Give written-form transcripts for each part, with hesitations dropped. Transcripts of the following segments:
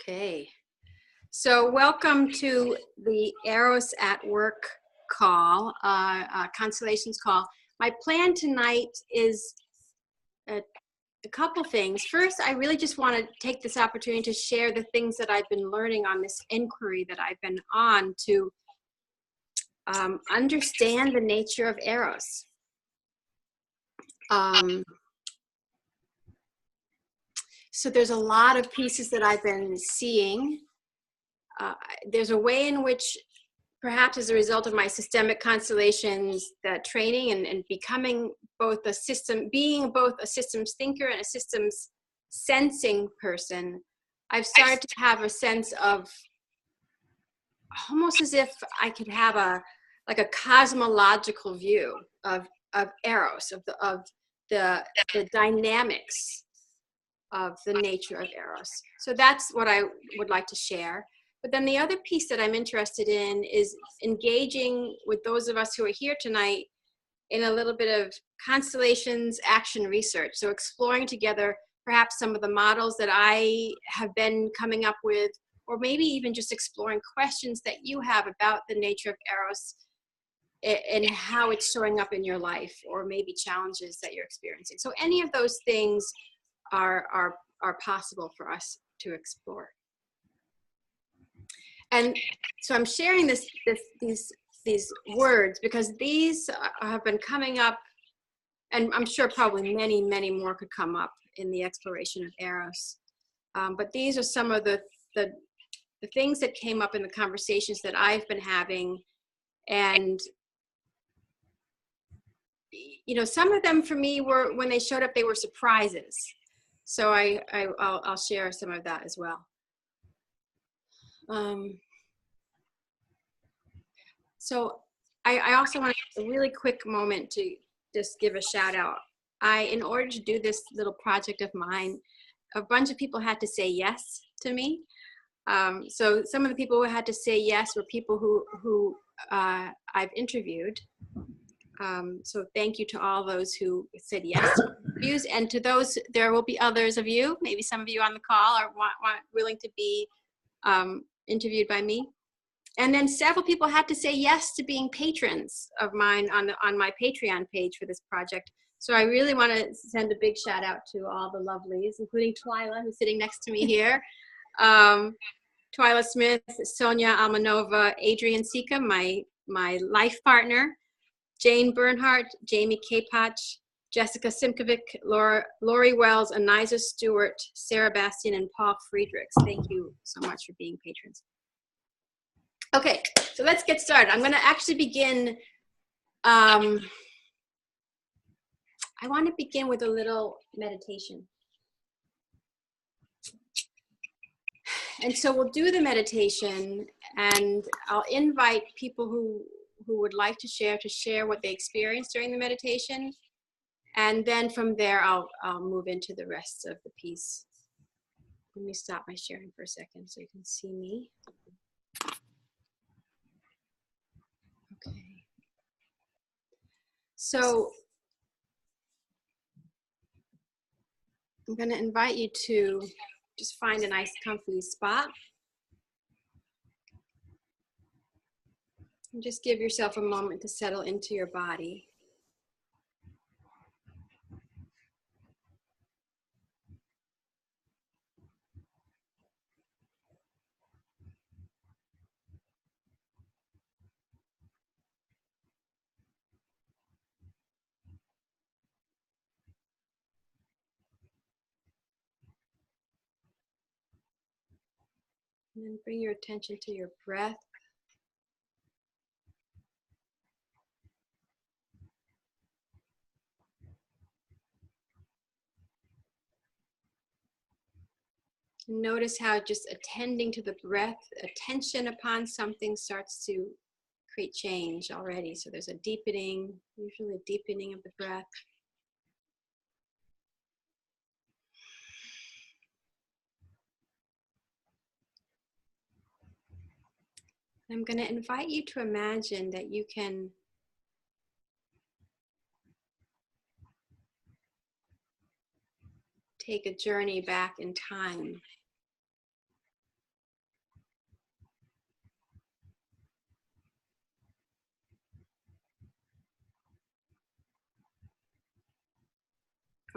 Okay, so welcome to the Eros at Work call, Constellation's call. My plan tonight is a couple things. First, I really just want to take this opportunity to share the things that I've been learning on this inquiry that I've been on to understand the nature of Eros. So there's a lot of pieces that I've been seeing. There's a way in which, perhaps as a result of my systemic constellations, that training and becoming both a system, being both a systems thinker and a systems sensing person, I've started to have a sense of almost as if I could have a cosmological view of Eros, of the dynamics of the nature of Eros. So that's what I would like to share. But then the other piece that I'm interested in is engaging with those of us who are here tonight in a little bit of constellations action research. So exploring together perhaps some of the models that I have been coming up with, or maybe even just exploring questions that you have about the nature of Eros and how it's showing up in your life, or maybe challenges that you're experiencing. So any of those things are possible for us to explore. And so I'm sharing these words because these have been coming up, and I'm sure probably many, many more could come up in the exploration of Eros. But these are some of the things that came up in the conversations that I've been having. And you know, some of them for me were, when they showed up, they were surprises. So I'll share some of that as well. So I also want to take a really quick moment to just give a shout out. In order to do this little project of mine, a bunch of people had to say yes to me. So some of the people who had to say yes were people who I've interviewed. So thank you to all those who said yes to interviews, and to those, there will be others of you, maybe some of you on the call are willing to be interviewed by me. And then several people had to say yes to being patrons of mine on my Patreon page for this project. So I really want to send a big shout out to all the lovelies, including Twyla, who's sitting next to me here. Twyla Smith, Sonia Almanova, Adrian Sika, my life partner, Jane Bernhardt, Jamie Kapach, Jessica Simkovic, Lori Wells, Anisa Stewart, Sarah Bastian, and Paul Friedrichs. Thank you so much for being patrons. Okay, so let's get started. I'm going to actually begin. I want to begin with a little meditation. And so we'll do the meditation, and I'll invite people who would like to share what they experienced during the meditation. And then from there, I'll move into the rest of the piece. Let me stop my sharing for a second so you can see me. Okay. So I'm going to invite you to just find a nice comfy spot. And just give yourself a moment to settle into your body. And then bring your attention to your breath. Notice how just attending to the breath, attention upon something starts to create change already. So there's a deepening, usually a deepening of the breath. I'm going to invite you to imagine that you can take a journey back in time.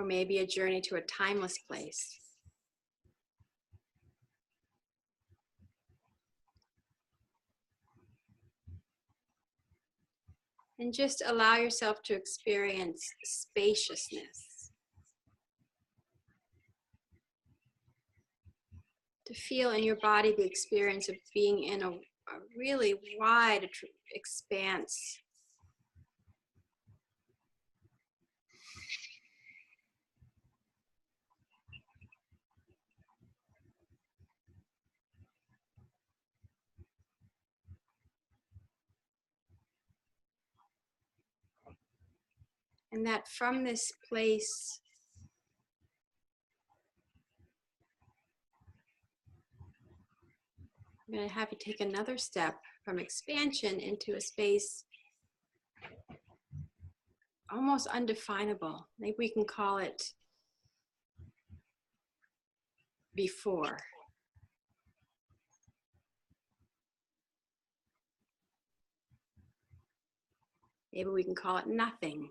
or maybe a journey to a timeless place. And just allow yourself to experience spaciousness. To feel in your body the experience of being in a really wide expanse. And that from this place, I'm going to have you take another step from expansion into a space almost undefinable. Maybe we can call it before. Maybe we can call it nothing.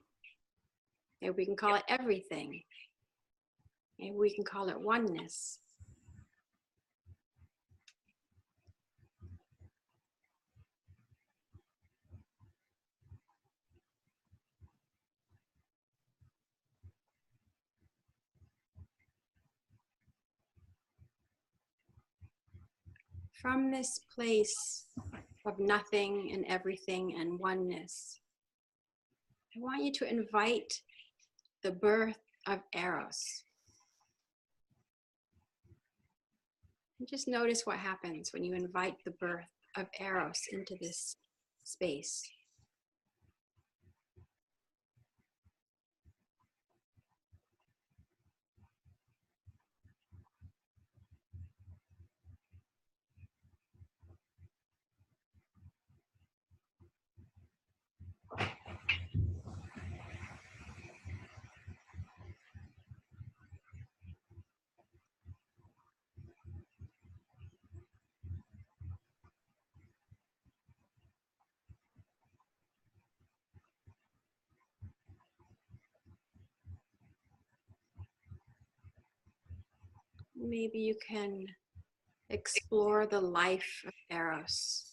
Maybe we can call it everything. Maybe we can call it oneness. From this place of nothing and everything and oneness, I want you to invite the birth of Eros. And just notice what happens when you invite the birth of Eros into this space. Maybe you can explore the life of Eros.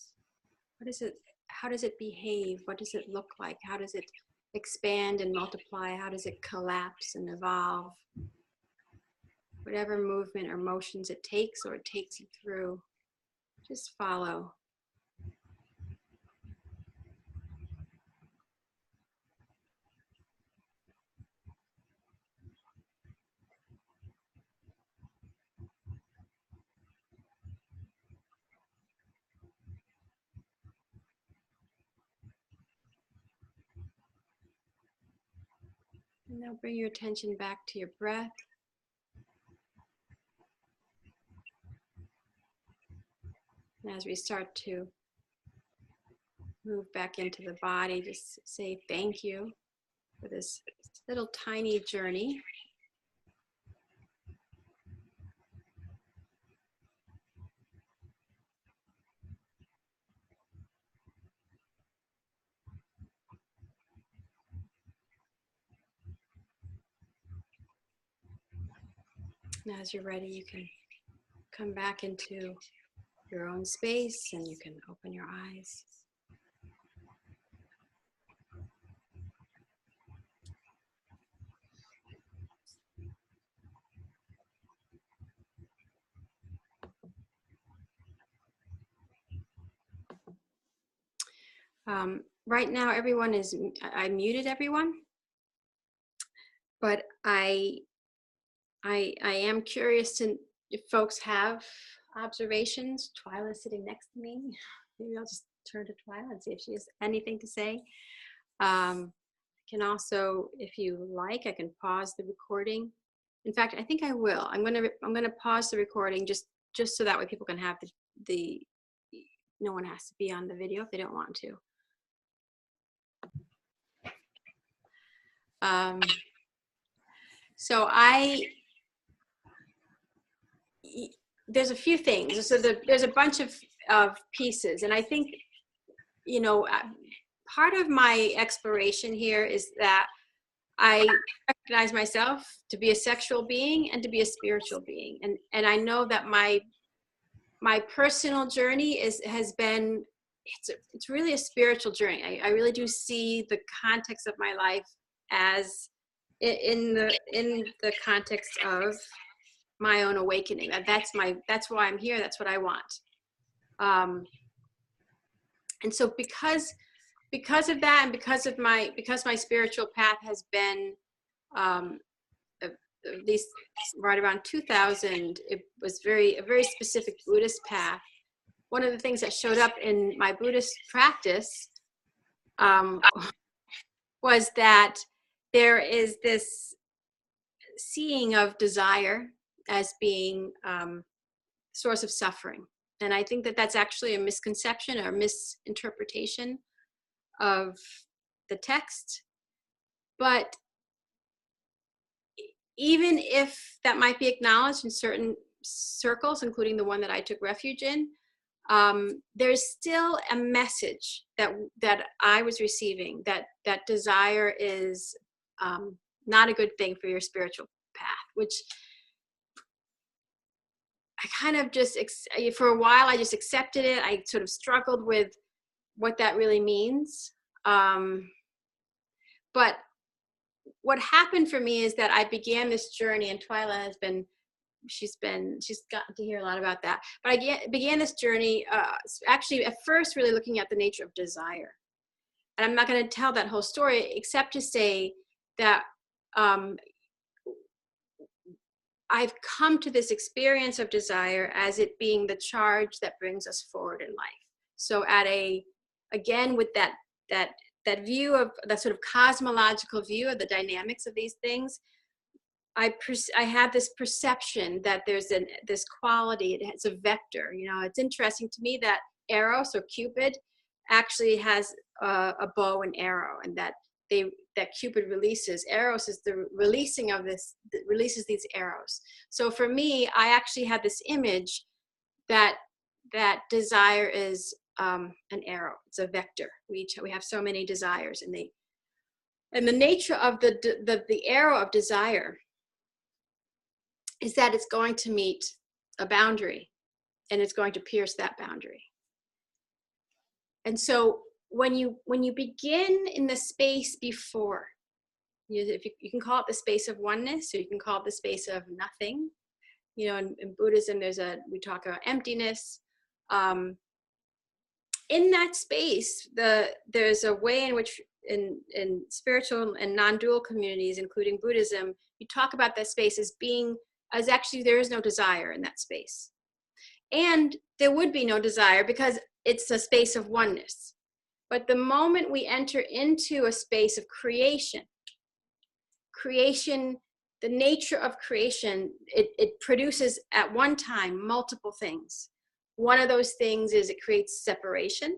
What is it? How does it behave? What does it look like? How does it expand and multiply? How does it collapse and evolve? Whatever movement or motions it takes or it takes you through, just follow. And now bring your attention back to your breath. And as we start to move back into the body, just say thank you for this little tiny journey. And as you're ready, you can come back into your own space and you can open your eyes. Right now, everyone is, I muted everyone, but I am curious to, if folks have observations. Twyla's sitting next to me. Maybe I'll just turn to Twyla and see if she has anything to say. Can also, if you like, I can pause the recording. In fact, I think I will. I'm gonna pause the recording just so that way people can have the no one has to be on the video if they don't want to. So there's a few things. So there's a bunch of pieces, and I think, you know, part of my exploration here is that I recognize myself to be a sexual being and to be a spiritual being. And I know that my personal journey has been, it's really a spiritual journey. I really do see the context of my life as in the context of my own awakening. That's why I'm here. That's what I want. And so because of that, and because my spiritual path has been at least right around 2000, it was a very specific Buddhist path. One of the things that showed up in my Buddhist practice was that there is this seeing of desire as being source of suffering. And I think that that's actually a misconception or misinterpretation of the text. But even if that might be acknowledged in certain circles, including the one that I took refuge in, there's still a message that I was receiving, that desire is not a good thing for your spiritual path, which I kind of just, for a while, I just accepted it. I sort of struggled with what that really means. But what happened for me is that I began this journey, and Twyla has been, she's gotten to hear a lot about that. But I began this journey, actually at first really looking at the nature of desire. And I'm not going to tell that whole story, except to say that I've come to this experience of desire as it being the charge that brings us forward in life. So again, with that view of that sort of cosmological view of the dynamics of these things, I have this perception that there's this quality, it's a vector. You know, it's interesting to me that Eros, or Cupid, actually has a bow and arrow, and that Cupid releases. Eros is the releasing of this, releases these arrows. So for me, I actually had this image that desire is an arrow. It's a vector. We have so many desires, and the nature of the arrow of desire is that it's going to meet a boundary, and it's going to pierce that boundary. And so when you begin in the space before, you can call it the space of oneness, or you can call it the space of nothing. You know, in Buddhism, we talk about emptiness. In that space, there's a way in which in spiritual and non-dual communities, including Buddhism, you talk about that space as actually there is no desire in that space. And there would be no desire because it's a space of oneness. But the moment we enter into a space of creation, the nature of creation, it produces at one time multiple things. One of those things is it creates separation,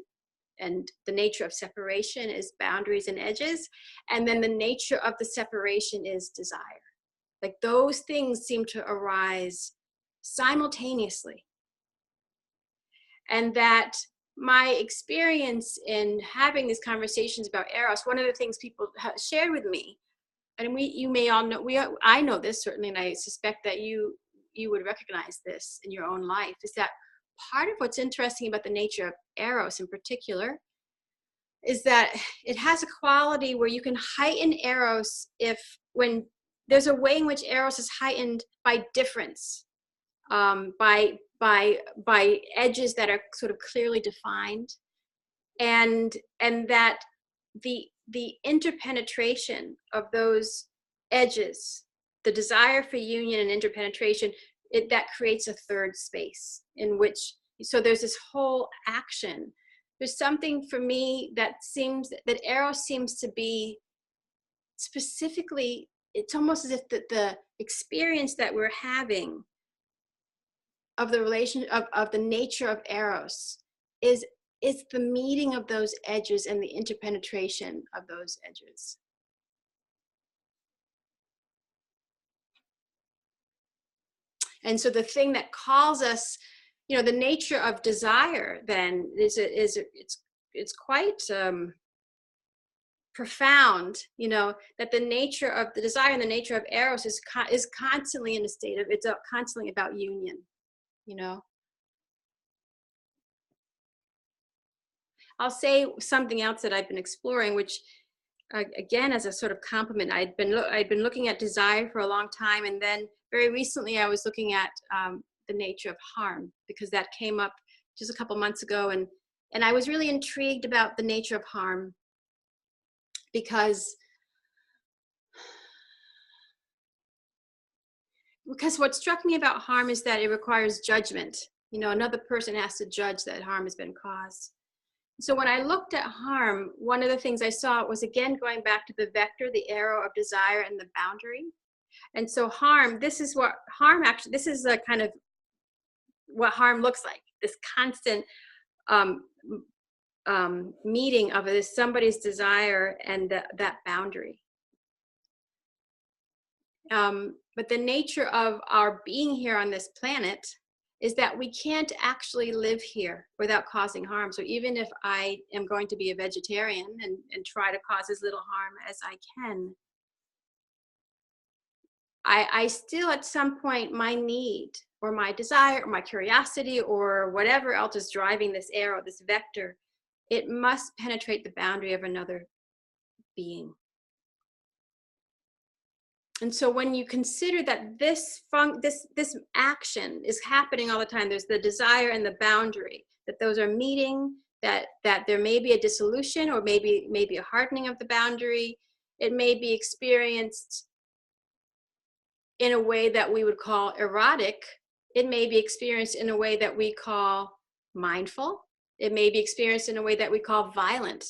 and the nature of separation is boundaries and edges. And then the nature of the separation is desire. Like those things seem to arise simultaneously. And that my experience in having these conversations about Eros, one of the things people have shared with me, and you may all know, I know this certainly, and I suspect that you would recognize this in your own life, is that part of what's interesting about the nature of Eros in particular is that it has a quality where you can heighten Eros when there's a way in which Eros is heightened by difference, by edges that are sort of clearly defined, and that the interpenetration of those edges, the desire for union and interpenetration, that creates a third space in which, so there's this whole action. There's something for me that Eros seems to be specifically, it's almost as if the experience that we're having of the relation of the nature of Eros is the meeting of those edges and the interpenetration of those edges. And so the thing that calls us, you know, the nature of desire then is it's quite profound, that the nature of the desire and the nature of Eros is constantly in a state of, it's constantly about union, I'll say something else that I've been exploring, which again, as a sort of complement, I'd been looking at desire for a long time, and then very recently I was looking at the nature of harm, because that came up just a couple months ago, and I was really intrigued about the nature of harm, because what struck me about harm is that it requires judgment. Another person has to judge that harm has been caused. So when I looked at harm, one of the things I saw was, again, going back to the vector, the arrow of desire and the boundary. And so harm, this is a kind of what harm looks like, this constant meeting of this somebody's desire and that boundary. But the nature of our being here on this planet is that we can't actually live here without causing harm. So even if I am going to be a vegetarian and try to cause as little harm as I can, I still, at some point, my need or my desire or my curiosity or whatever else is driving this arrow, this vector, it must penetrate the boundary of another being. And so when you consider that this action is happening all the time, there's the desire and the boundary, that those are meeting, that there may be a dissolution or maybe a hardening of the boundary. It may be experienced in a way that we would call erotic. It may be experienced in a way that we call mindful. It may be experienced in a way that we call violent.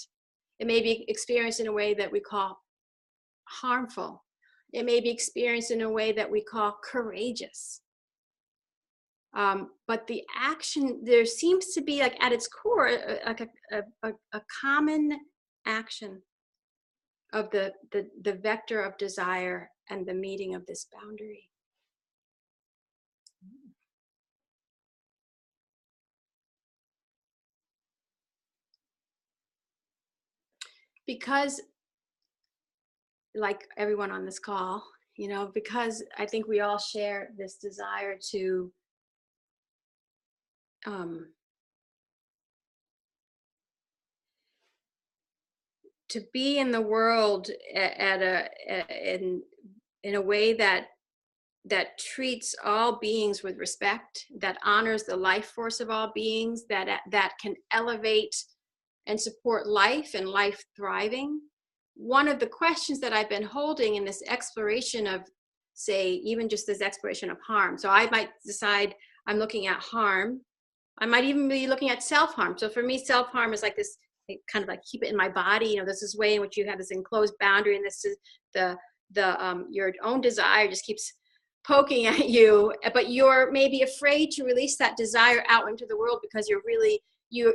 It may be experienced in a way that we call harmful. It may be experienced in a way that we call courageous. But the action, there seems to be, like, at its core, like a common action of the vector of desire and the meeting of this boundary. Because, like everyone on this call, because I think we all share this desire to be in the world in a way that treats all beings with respect, that honors the life force of all beings, that can elevate and support life and life thriving. One of the questions that I've been holding in this exploration of, say, even just this exploration of harm. So I might decide I'm looking at harm. I might even be looking at self-harm. So for me, self-harm is like this, kind of like keep it in my body. There's this way in which you have this enclosed boundary, and this is your own desire just keeps poking at you, but you're maybe afraid to release that desire out into the world because you're really, you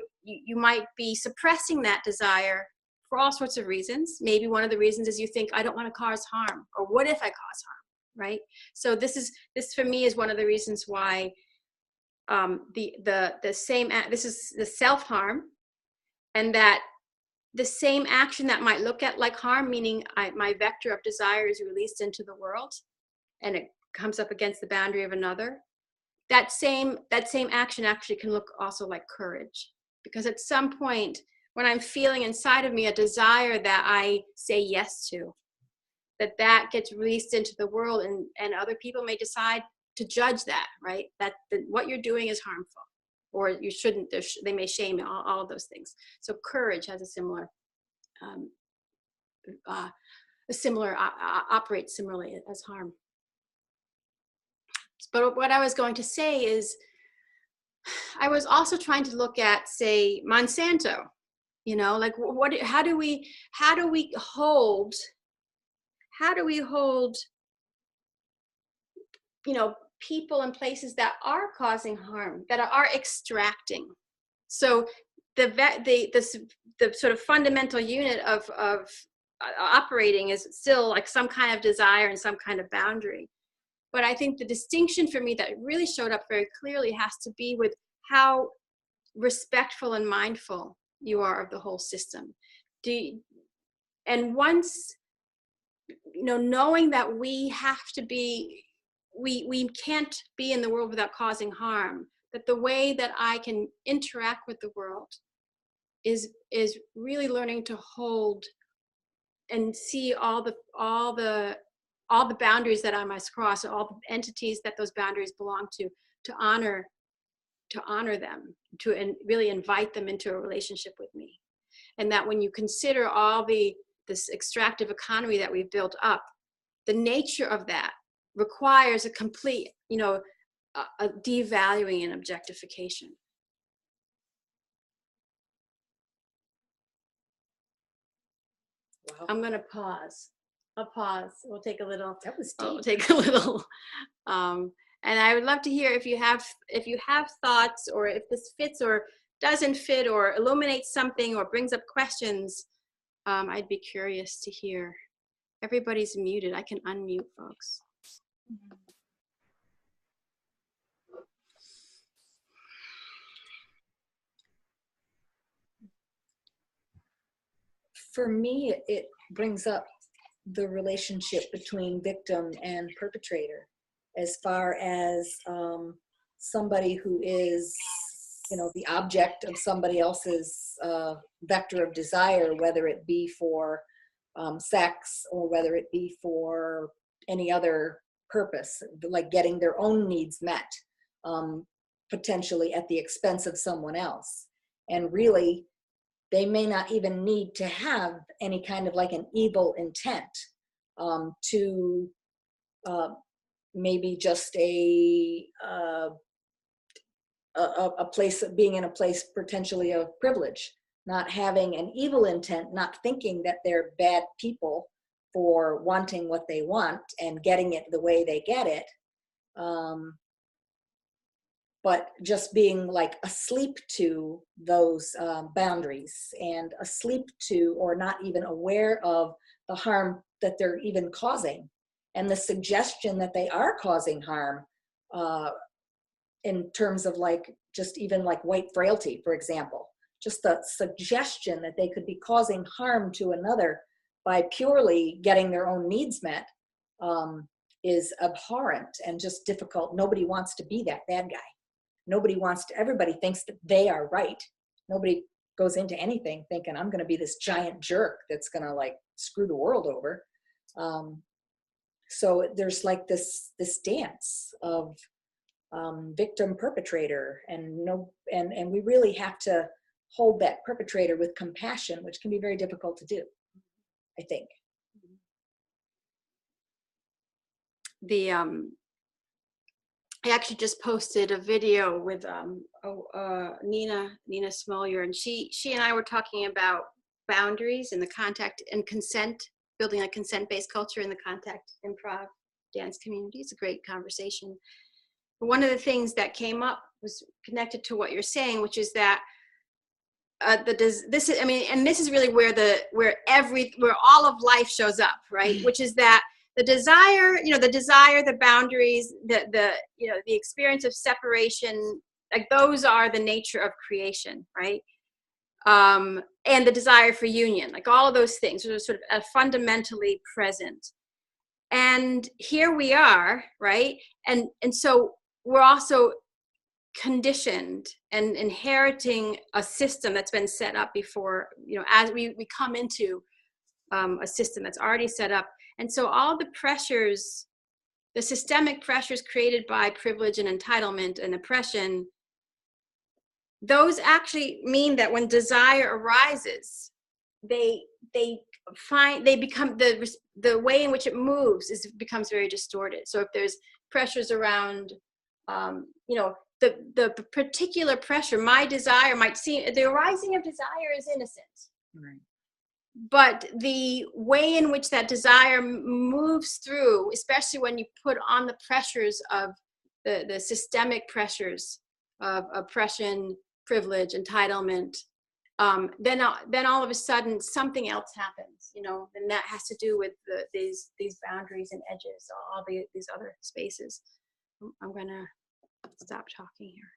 might be suppressing that desire for all sorts of reasons. Maybe one of the reasons is you think, I don't want to cause harm, or what if I cause harm, right? So this for me is one of the reasons why this is the self-harm, and that the same action that might look at like harm, meaning my vector of desire is released into the world and it comes up against the boundary of another, that same action actually can look also like courage. Because at some point, when I'm feeling inside of me a desire that I say yes to, that gets released into the world, and other people may decide to judge that, right? That what you're doing is harmful, or you shouldn't, they may shame you, all of those things. So courage has a similar, operates similarly as harm. But what I was going to say is, I was also trying to look at, say, Monsanto, like how do we hold, people and places that are causing harm, that are extracting. So the sort of fundamental unit of operating is still like some kind of desire and some kind of boundary. But I think the distinction for me that really showed up very clearly has to be with how respectful and mindful you are of the whole system. And once, knowing that we have to be, we can't be in the world without causing harm, that the way that I can interact with the world is really learning to hold and see all the boundaries that I must cross, all the entities that those boundaries belong to honor them, and really invite them into a relationship with me. And that when you consider all this extractive economy that we've built up, the nature of that requires a complete, a devaluing and objectification. Wow. I'm going to pause. I'll pause. We'll take a little. That was deep. We'll take a little. And I would love to hear if you have thoughts, or if this fits or doesn't fit, or illuminates something, or brings up questions. I'd be curious to hear. Everybody's muted. I can unmute, folks. For me, it brings up the relationship between victim and perpetrator, as far as somebody who is, the object of somebody else's vector of desire, whether it be for sex or whether it be for any other purpose, like getting their own needs met, potentially at the expense of someone else. And really, they may not even need to have any kind of like an evil intent, to maybe just a place of being in a place potentially of privilege, not having an evil intent, not thinking that they're bad people for wanting what they want and getting it the way they get it, but just being like asleep to those boundaries, and asleep to, or not even aware of the harm that they're even causing, and the suggestion that they are causing harm, in terms of like, just even like white frailty, for example. Just the suggestion that they could be causing harm to another by purely getting their own needs met, is abhorrent and just difficult. Nobody wants to be that bad guy. Nobody wants to, everybody thinks that they are right. Nobody goes into anything thinking, I'm going to be this giant jerk that's going to like screw the world over. So there's like this dance of victim perpetrator, and we really have to hold that perpetrator with compassion, which can be very difficult to do, I think. I actually just posted a video with Nina Smolyer, and she and I were talking about boundaries and the contact and consent, building a consent-based culture in the contact improv dance community. It's a great conversation. But one of the things that came up was connected to what you're saying, which is that this is really where all of life shows up, right? Which is that the desire, the boundaries, the experience of separation, like those are the nature of creation, right? And the desire for union, like all of those things are sort of fundamentally present. And here we are, right? And so we're also conditioned and inheriting a system that's been set up before, as we come into a system that's already set up. And so all the pressures, the systemic pressures created by privilege and entitlement and oppression, those actually mean that when desire arises, they become, the way in which it moves becomes very distorted. So if there's pressures around, the particular pressure, my desire might seem, the arising of desire is innocent. Right. But the way in which that desire moves through, especially when you put on the pressures of the systemic pressures of oppression, privilege, entitlement, then all of a sudden something else happens, and that has to do with these boundaries and edges, all these other spaces. I'm gonna stop talking here.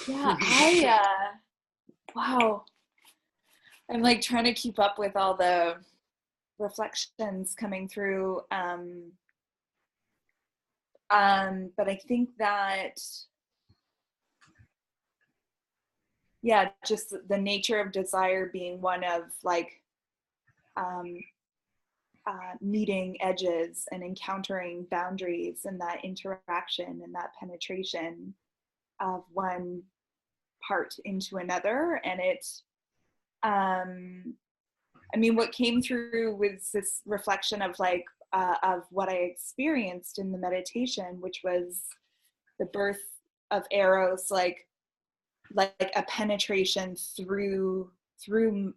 Yeah, wow. I'm like trying to keep up with all the reflections coming through. But I think that, yeah, just the nature of desire being one of like meeting edges and encountering boundaries, and that interaction and that penetration of one part into another. And it, I mean, what came through was this reflection of like, of what I experienced in the meditation, which was the birth of Eros, like a penetration through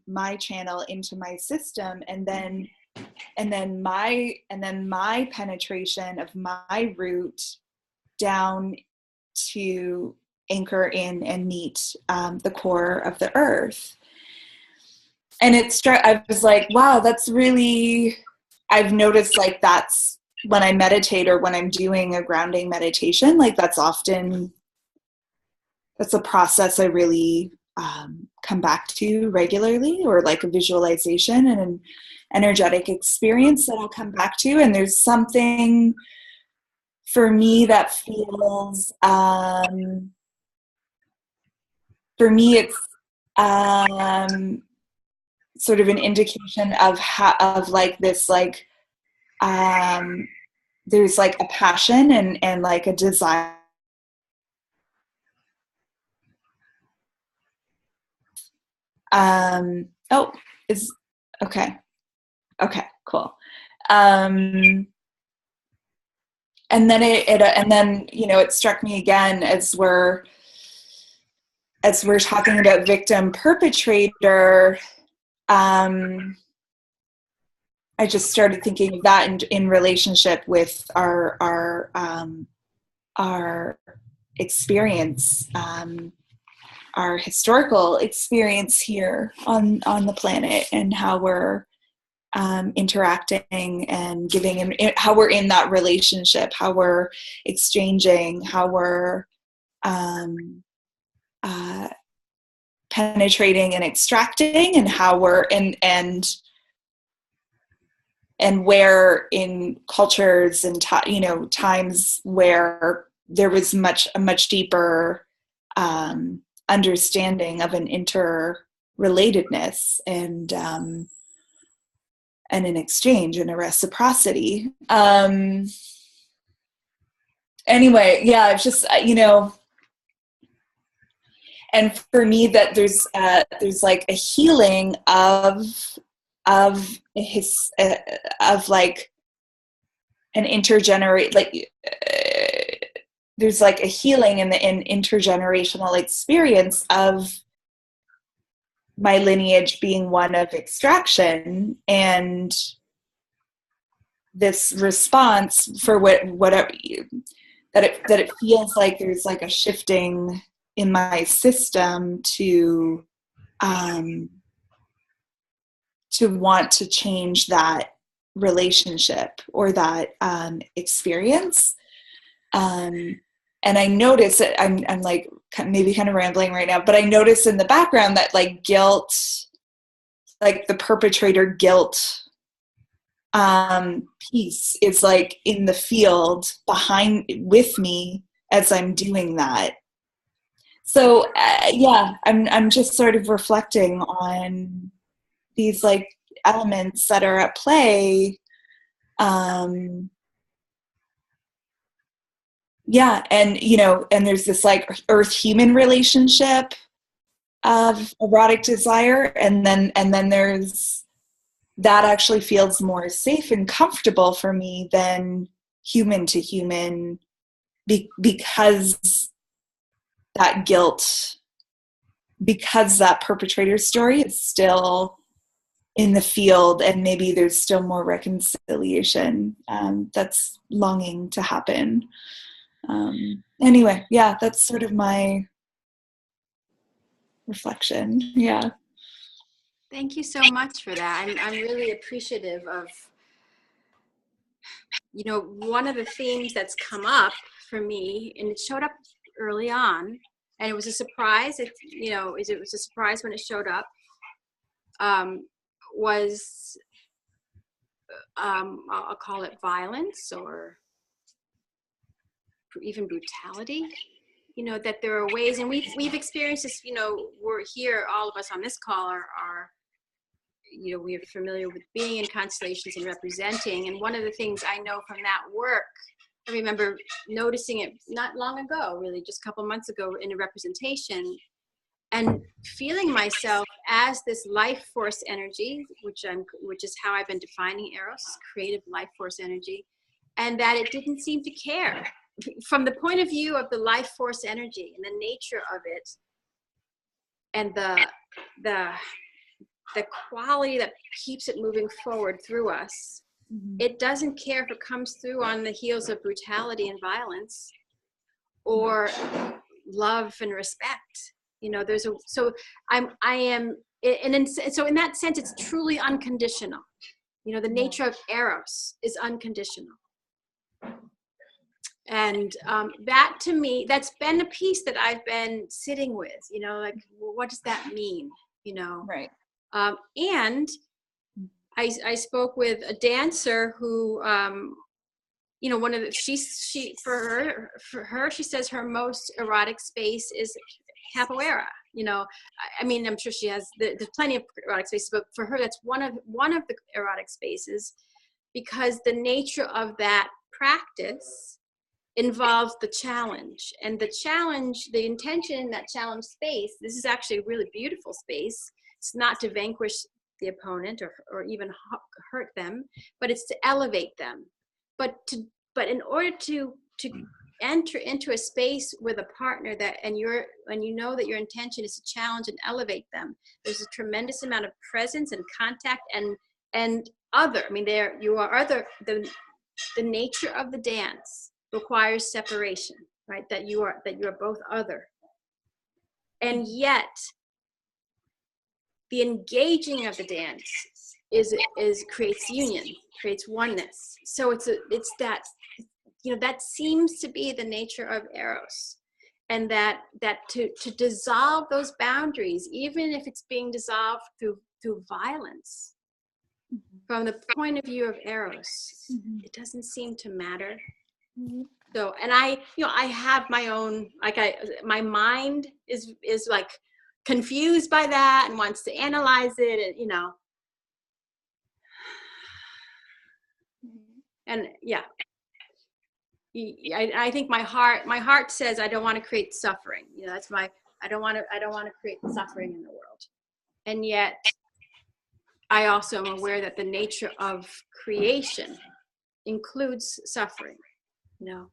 my channel into my system, and then my penetration of my root down to anchor in and meet the core of the earth. And I was like, wow, that's really, I've noticed like that's when I meditate or when I'm doing a grounding meditation, like that's a process I really come back to regularly, or like a visualization and an energetic experience that I'll come back to. And there's something for me that feels, for me, it's sort of an indication of like this, like, there's like a passion and like a desire. Oh, is okay. Okay, cool. And then and then, you know, it struck me again as we're talking about victim perpetrator. I just started thinking of that in relationship with our experience, our historical experience here on the planet, and how we're interacting and giving, and how we're in that relationship, how we're exchanging, how we're penetrating and extracting, and how we're and where in cultures and times where there was a much deeper understanding of an interrelatedness and an exchange and a reciprocity. Anyway, yeah, it's just, and for me that there's like a healing of like an there's like a healing in the intergenerational experience of my lineage being one of extraction, and this response for whatever that it feels like there's like a shifting in my system to want to change that relationship or that experience. And I notice that I'm like maybe kind of rambling right now, but I notice in the background that like guilt, like the perpetrator guilt piece is like in the field behind with me as I'm doing that. So yeah, I'm just sort of reflecting on these like elements that are at play. Yeah, and and there's this like earth-human relationship of erotic desire, and then there's that actually feels more safe and comfortable for me than human to human, because that guilt, because that perpetrator story is still in the field, and maybe there's still more reconciliation that's longing to happen. Anyway, yeah, that's sort of my reflection. Yeah. Thank you so much for that. I'm really appreciative of, one of the themes that's come up for me, and it showed up early on, and it was a surprise. It was a surprise when it showed up. was, I'll call it violence or even brutality. You know, that there are ways, and we've experienced this, you know, we're here, all of us on this call are, you know, we're familiar with being in constellations and representing. And one of the things I know from that work, I remember noticing it not long ago, really just a couple months ago in a representation, and feeling myself as this life force energy, which is how I've been defining Eros, creative life force energy, and that it didn't seem to care. From the point of view of the life force energy and the nature of it, and the quality that keeps it moving forward through us, it doesn't care if it comes through on the heels of brutality and violence or love and respect. You know, so in that sense, it's truly unconditional. You know, the nature of Eros is unconditional. And that, to me, that's been a piece that I've been sitting with, you know, like, well, what does that mean? You know? Right. And I spoke with a dancer who, you know, one of the, for her, she says her most erotic space is Capoeira. You know, I mean, I'm sure she has, there's plenty of erotic spaces, but for her, that's one of the erotic spaces, because the nature of that practice involves the challenge. And the challenge, the intention in that challenge space, this is actually a really beautiful space. It's not to vanquish the opponent or even hurt them, but it's to elevate them. But in order to enter into a space with a partner and you know that your intention is to challenge and elevate them, there's a tremendous amount of presence and contact and other. I mean, the nature of the dance requires separation, right? That you are both other. And yet the engaging of the dance creates union, creates oneness. So it's that, you know, that seems to be the nature of Eros. And that to dissolve those boundaries, even if it's being dissolved through violence, from the point of view of Eros, it doesn't seem to matter. So, and I have my own, my mind is like confused by that and wants to analyze it, and, you know, and yeah, I think my heart says I don't want to create suffering. You know, that's I don't want to create suffering in the world. And yet I also am aware that the nature of creation includes suffering, you know.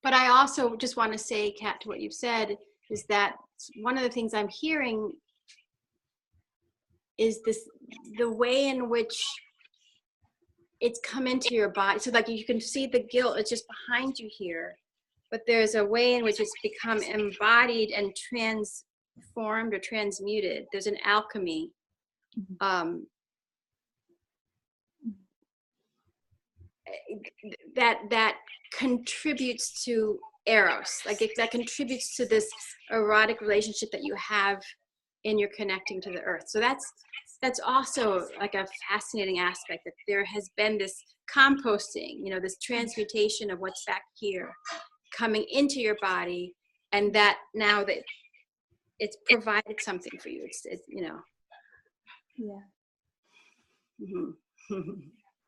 But I also just want to say, Kat, to what you've said, is that one of the things I'm hearing is the way in which it's come into your body. So like you can see the guilt, it's just behind you here, but there's a way in which it's become embodied and transformed or transmuted. There's an alchemy. That contributes to Eros, like that contributes to this erotic relationship that you have in your connecting to the earth. So that's also like a fascinating aspect, that there has been this composting, you know, this transmutation of what's back here coming into your body, and that now that it's provided something for you, it's you know. Yeah.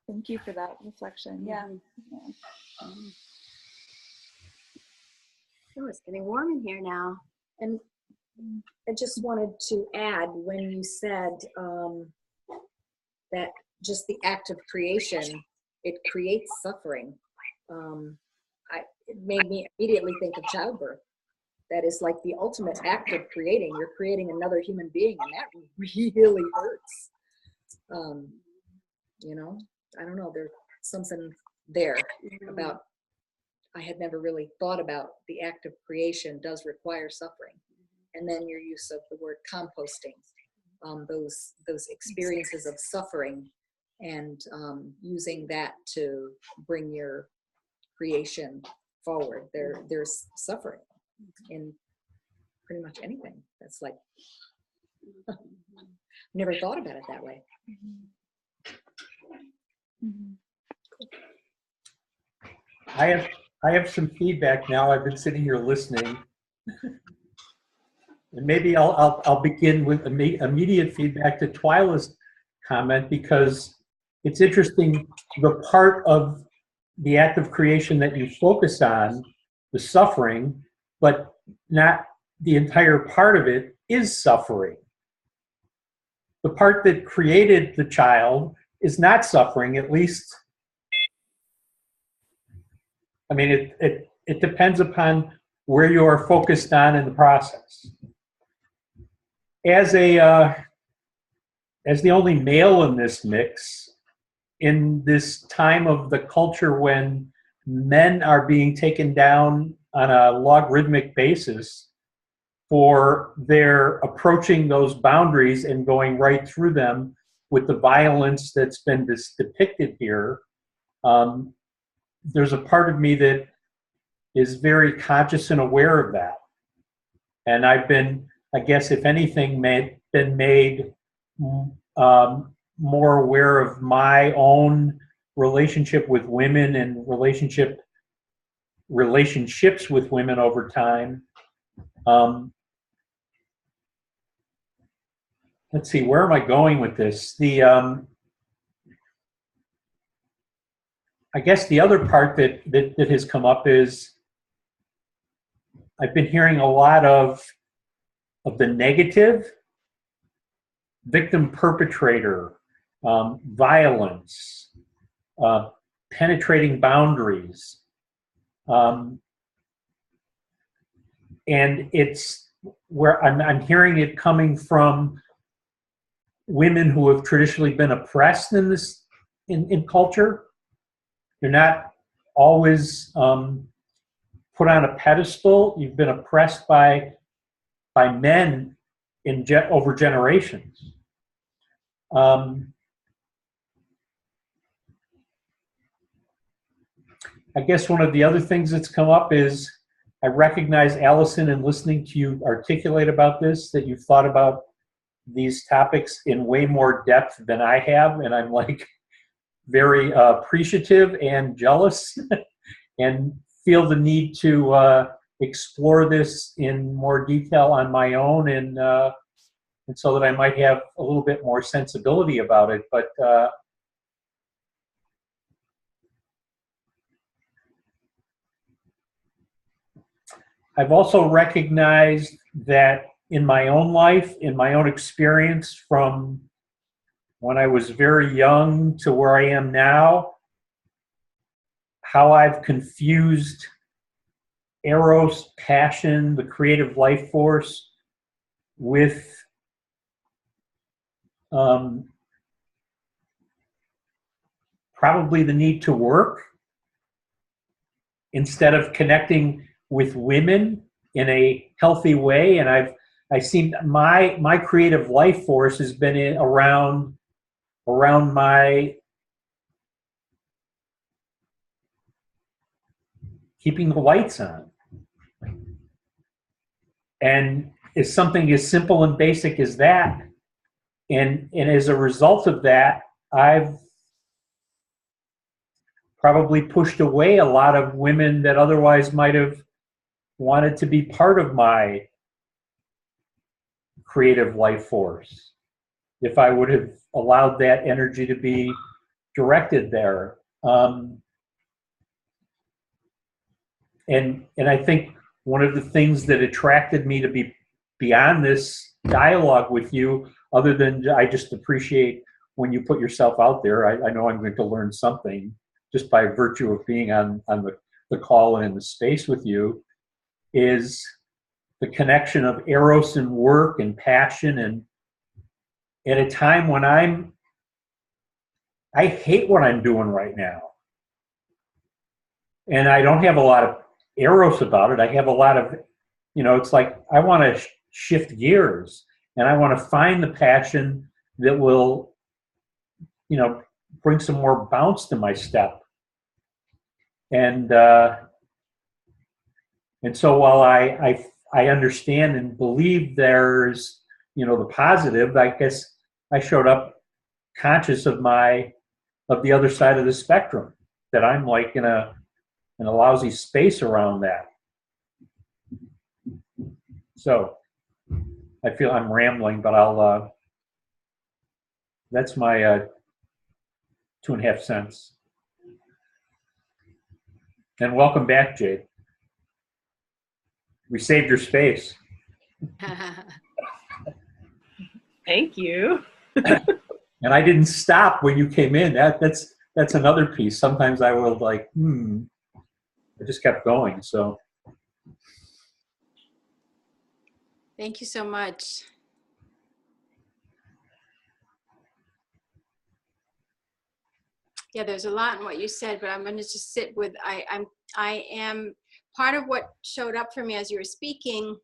Thank you for that reflection. Yeah. Oh, it's getting warm in here now. And I just wanted to add, when you said that just the act of creation, it creates suffering, it made me immediately think of childbirth. That is like the ultimate act of creating. You're creating another human being, and that really hurts. You know, I don't know, there's something there about, I had never really thought about the act of creation does require suffering. And then your use of the word composting, those experiences of suffering, and using that to bring your creation forward. There's suffering in pretty much anything. That's like, never thought about it that way. I have some feedback now. I've been sitting here listening, and maybe I'll begin with immediate feedback to Twyla's comment, because it's interesting, the part of the act of creation that you focus on, the suffering, but not the entire part of it is suffering. The part that created the child is not suffering, at least. I mean, it depends upon where you are focused on in the process. As the only male in this mix, in this time of the culture when men are being taken down on a logarithmic basis for their approaching those boundaries and going right through them with the violence that's been depicted here, there's a part of me that is very conscious and aware of that. And I've been, I guess, if anything, been made more aware of my own relationship with women and relationships with women over time. Let's see, where am I going with this? I guess the other part that has come up is I've been hearing a lot of the negative, victim perpetrator, violence, penetrating boundaries. And it's where I'm hearing it coming from women who have traditionally been oppressed in this in culture. They're not always put on a pedestal. You've been oppressed by men over generations. I guess one of the other things that's come up is I recognize, Allison, in listening to you articulate about this, that you've thought about these topics in way more depth than I have, and I'm like very appreciative and jealous and feel the need to explore this in more detail on my own, and so that I might have a little bit more sensibility about it. But I've also recognized that in my own life, in my own experience from when I was very young to where I am now, how I've confused Eros, passion, the creative life force, with probably the need to work instead of connecting with women in a healthy way. And I've seen my creative life force has been around my keeping the lights on. And it's something as simple and basic as that. And as a result of that, I've probably pushed away a lot of women that otherwise might have wanted to be part of my creative life force if I would have allowed that energy to be directed there. And I think one of the things that attracted me to be beyond this dialogue with you, other than I just appreciate when you put yourself out there, I know I'm going to learn something just by virtue of being on the call and in the space with you, is the connection of Eros and work and passion. And at a time when I hate what I'm doing right now. And I don't have a lot of Eros about it. I have a lot of, it's like I want to shift gears, and I want to find the passion that will, bring some more bounce to my step. And so while I I understand and believe there's, the positive. I guess I showed up conscious of the other side of the spectrum, that I'm like in a lousy space around that. So I feel I'm rambling, but that's my 2.5 cents. And welcome back, Jade. We saved your space. Thank you. And I didn't stop when you came in. That's another piece. Sometimes I will I just kept going. So Thank you so much. Yeah, there's a lot in what you said, but I'm going to just sit with, I am, part of what showed up for me as you were speaking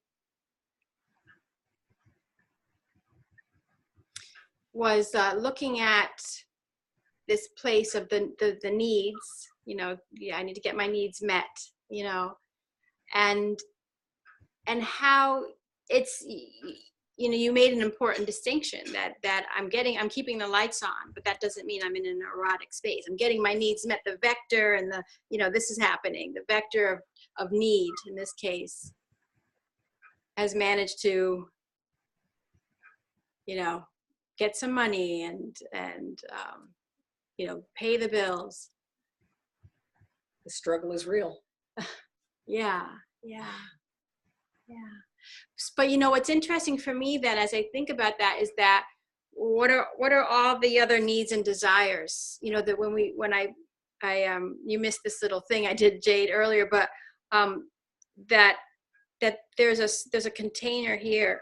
was looking at this place of the needs, I need to get my needs met, and how it's, you made an important distinction that I'm keeping the lights on, but that doesn't mean I'm in an erotic space. I'm getting my needs met. The vector and this is happening. The vector of need in this case has managed to, get some money and pay the bills. The struggle is real. Yeah. But what's interesting for me then, as I think about that, is that what are all the other needs and desires? That when I you missed this little thing I did, Jade, earlier, but that there's a container here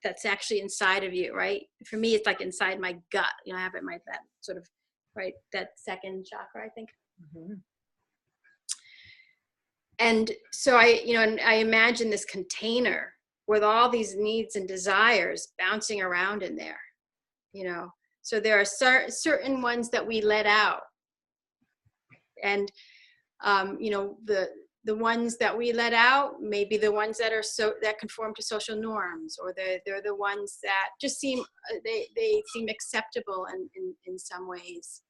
that's actually inside of you, right? For me, it's like inside my gut. I have it in that sort of, right, that second chakra, I think. Mm-hmm. And so I imagine this container with all these needs and desires bouncing around in there, So there are certain ones that we let out, and the ones that we let out may be the ones that that conform to social norms, or they're the ones that just seem they seem acceptable in some ways.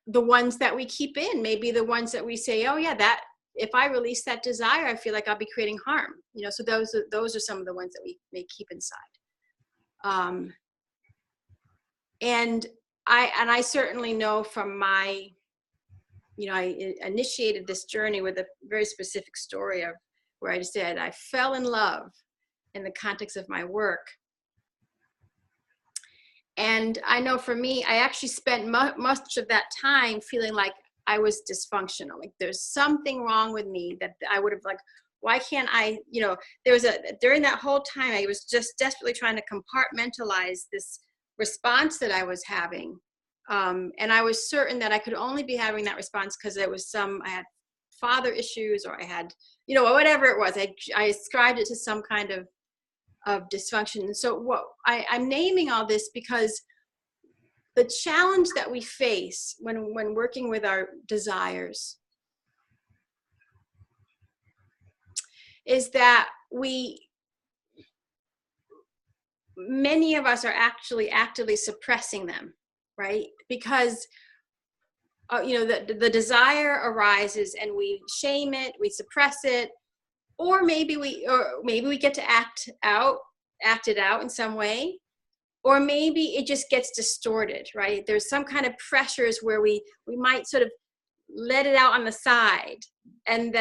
The ones that we keep in may be the ones that we say, oh yeah, that if I release that desire, I feel like I'll be creating harm. So those are some of the ones that we may keep inside. And I certainly know from my, I initiated this journey with a very specific story of where I said I fell in love in the context of my work. And I know for me, I actually spent much of that time feeling like I was dysfunctional. Like there's something wrong with me, that I would have why can't I, during that whole time, I was just desperately trying to compartmentalize this response that I was having. And I was certain that I could only be having that response because I had father issues, or I had, whatever it was. I ascribed it to some kind of dysfunction. And so I'm naming all this because the challenge that we face when working with our desires is that many of us are actually actively suppressing them, right? Because the desire arises and we shame it, we suppress it, or maybe we get to act it out in some way, or maybe it just gets distorted, right? There's some kind of pressures where we might sort of let it out on the side, and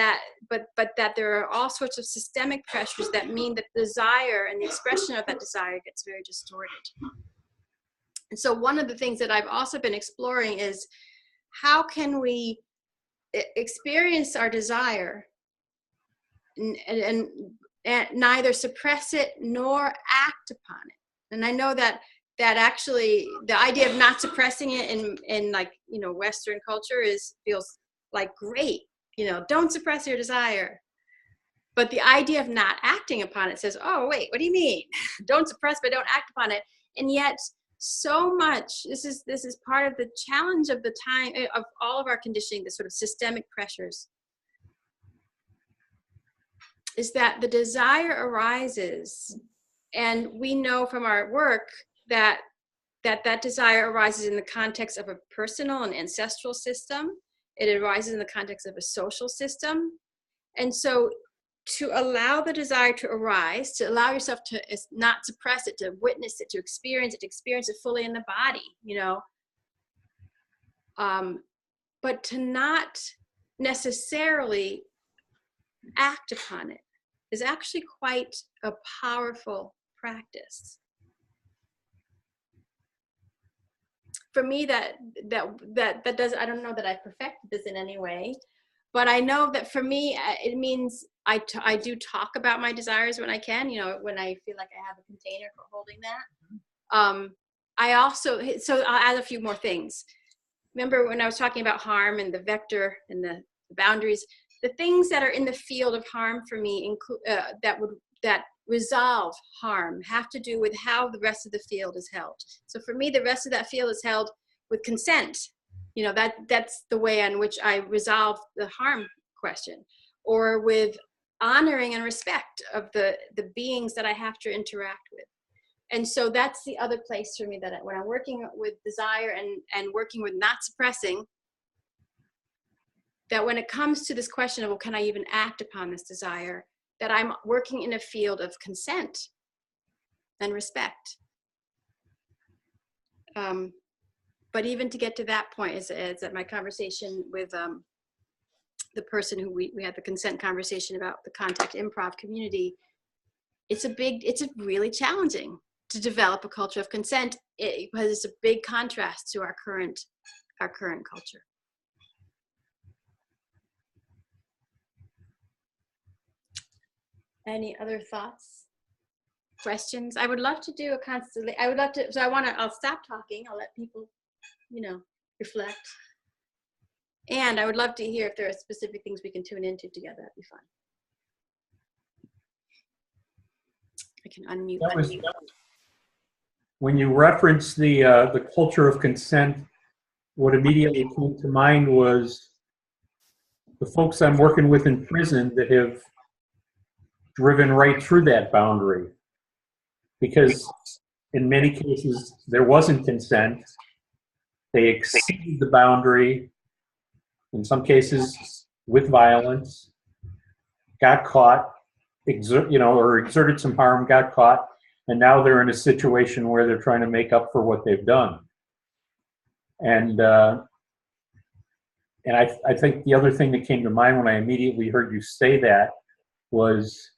but that there are all sorts of systemic pressures that mean that the desire and the expression of that desire gets very distorted. And so one of the things that I've also been exploring is how can we experience our desire and neither suppress it nor act upon it. And I know that actually the idea of not suppressing it in Western culture feels like great, don't suppress your desire. But the idea of not acting upon it says, oh wait, what do you mean? Don't suppress but don't act upon it. And yet so much, this is part of the challenge of the time of all of our conditioning, the sort of systemic pressures is that the desire arises, and we know from our work that that desire arises in the context of a personal and ancestral system. It arises in the context of a social system. And so to allow the desire to arise, to allow yourself to not suppress it, to witness it, to experience it fully in the body, you know, but to not necessarily act upon it is actually quite a powerful practice. For me, that does, I don't know that I've perfected this in any way, but I know that for me, it means I do talk about my desires when I can, you know, when I feel like I have a container for holding that. I also, so I'll add a few more things. Remember when I was talking about harm and the vector and the boundaries, the things that are in the field of harm for me include, that resolve harm have to do with how the rest of the field is held. So for me, the rest of that field is held with consent. You know, that's the way in which I resolve the harm question, or with honoring and respect of the beings that I have to interact with. And so that's the other place for me, that when I'm working with desire and working with not suppressing, that when it comes to this question of, well, can I even act upon this desire, that I'm working in a field of consent and respect. But even to get to that point, is at my conversation with the person who we had the consent conversation about the contact improv community, it's really challenging to develop a culture of consent, because it's a big contrast to our current culture. Any other thoughts, questions? I would love to do a constantly. I would love to. So I'll stop talking. I'll let people, you know, reflect. And I would love to hear if there are specific things we can tune into together. That'd be fun. I can unmute. When you reference the culture of consent, what immediately came to mind was the folks I'm working with in prison that have driven right through that boundary, because in many cases there wasn't consent. They exceeded the boundary, in some cases with violence, got caught, exerted some harm, got caught, and now they're in a situation where they're trying to make up for what they've done. And I think the other thing that came to mind when I immediately heard you say that was,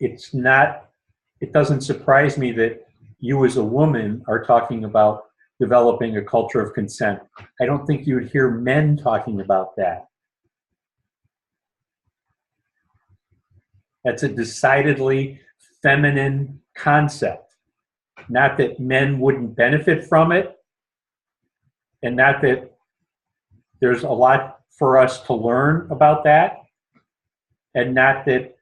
it doesn't surprise me that you as a woman are talking about developing a culture of consent. I don't think you would hear men talking about that. That's a decidedly feminine concept. Not that men wouldn't benefit from it, and not that there's a lot for us to learn about that, and not that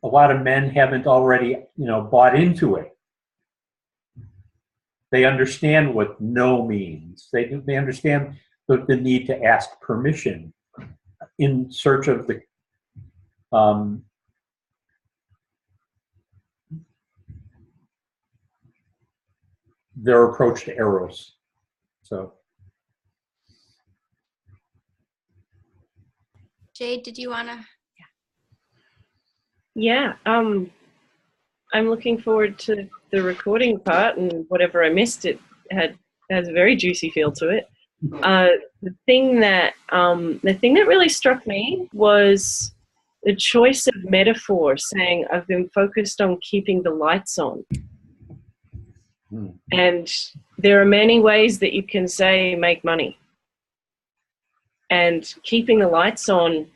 a lot of men haven't already, bought into it. They understand what no means. They understand the need to ask permission in search of their approach to Eros. So, Jade, did you want to? Yeah, I'm looking forward to the recording part, and whatever I missed, it has a very juicy feel to it. The thing that really struck me was the choice of metaphor, saying I've been focused on keeping the lights on. And there are many ways that you can say make money. And keeping the lights on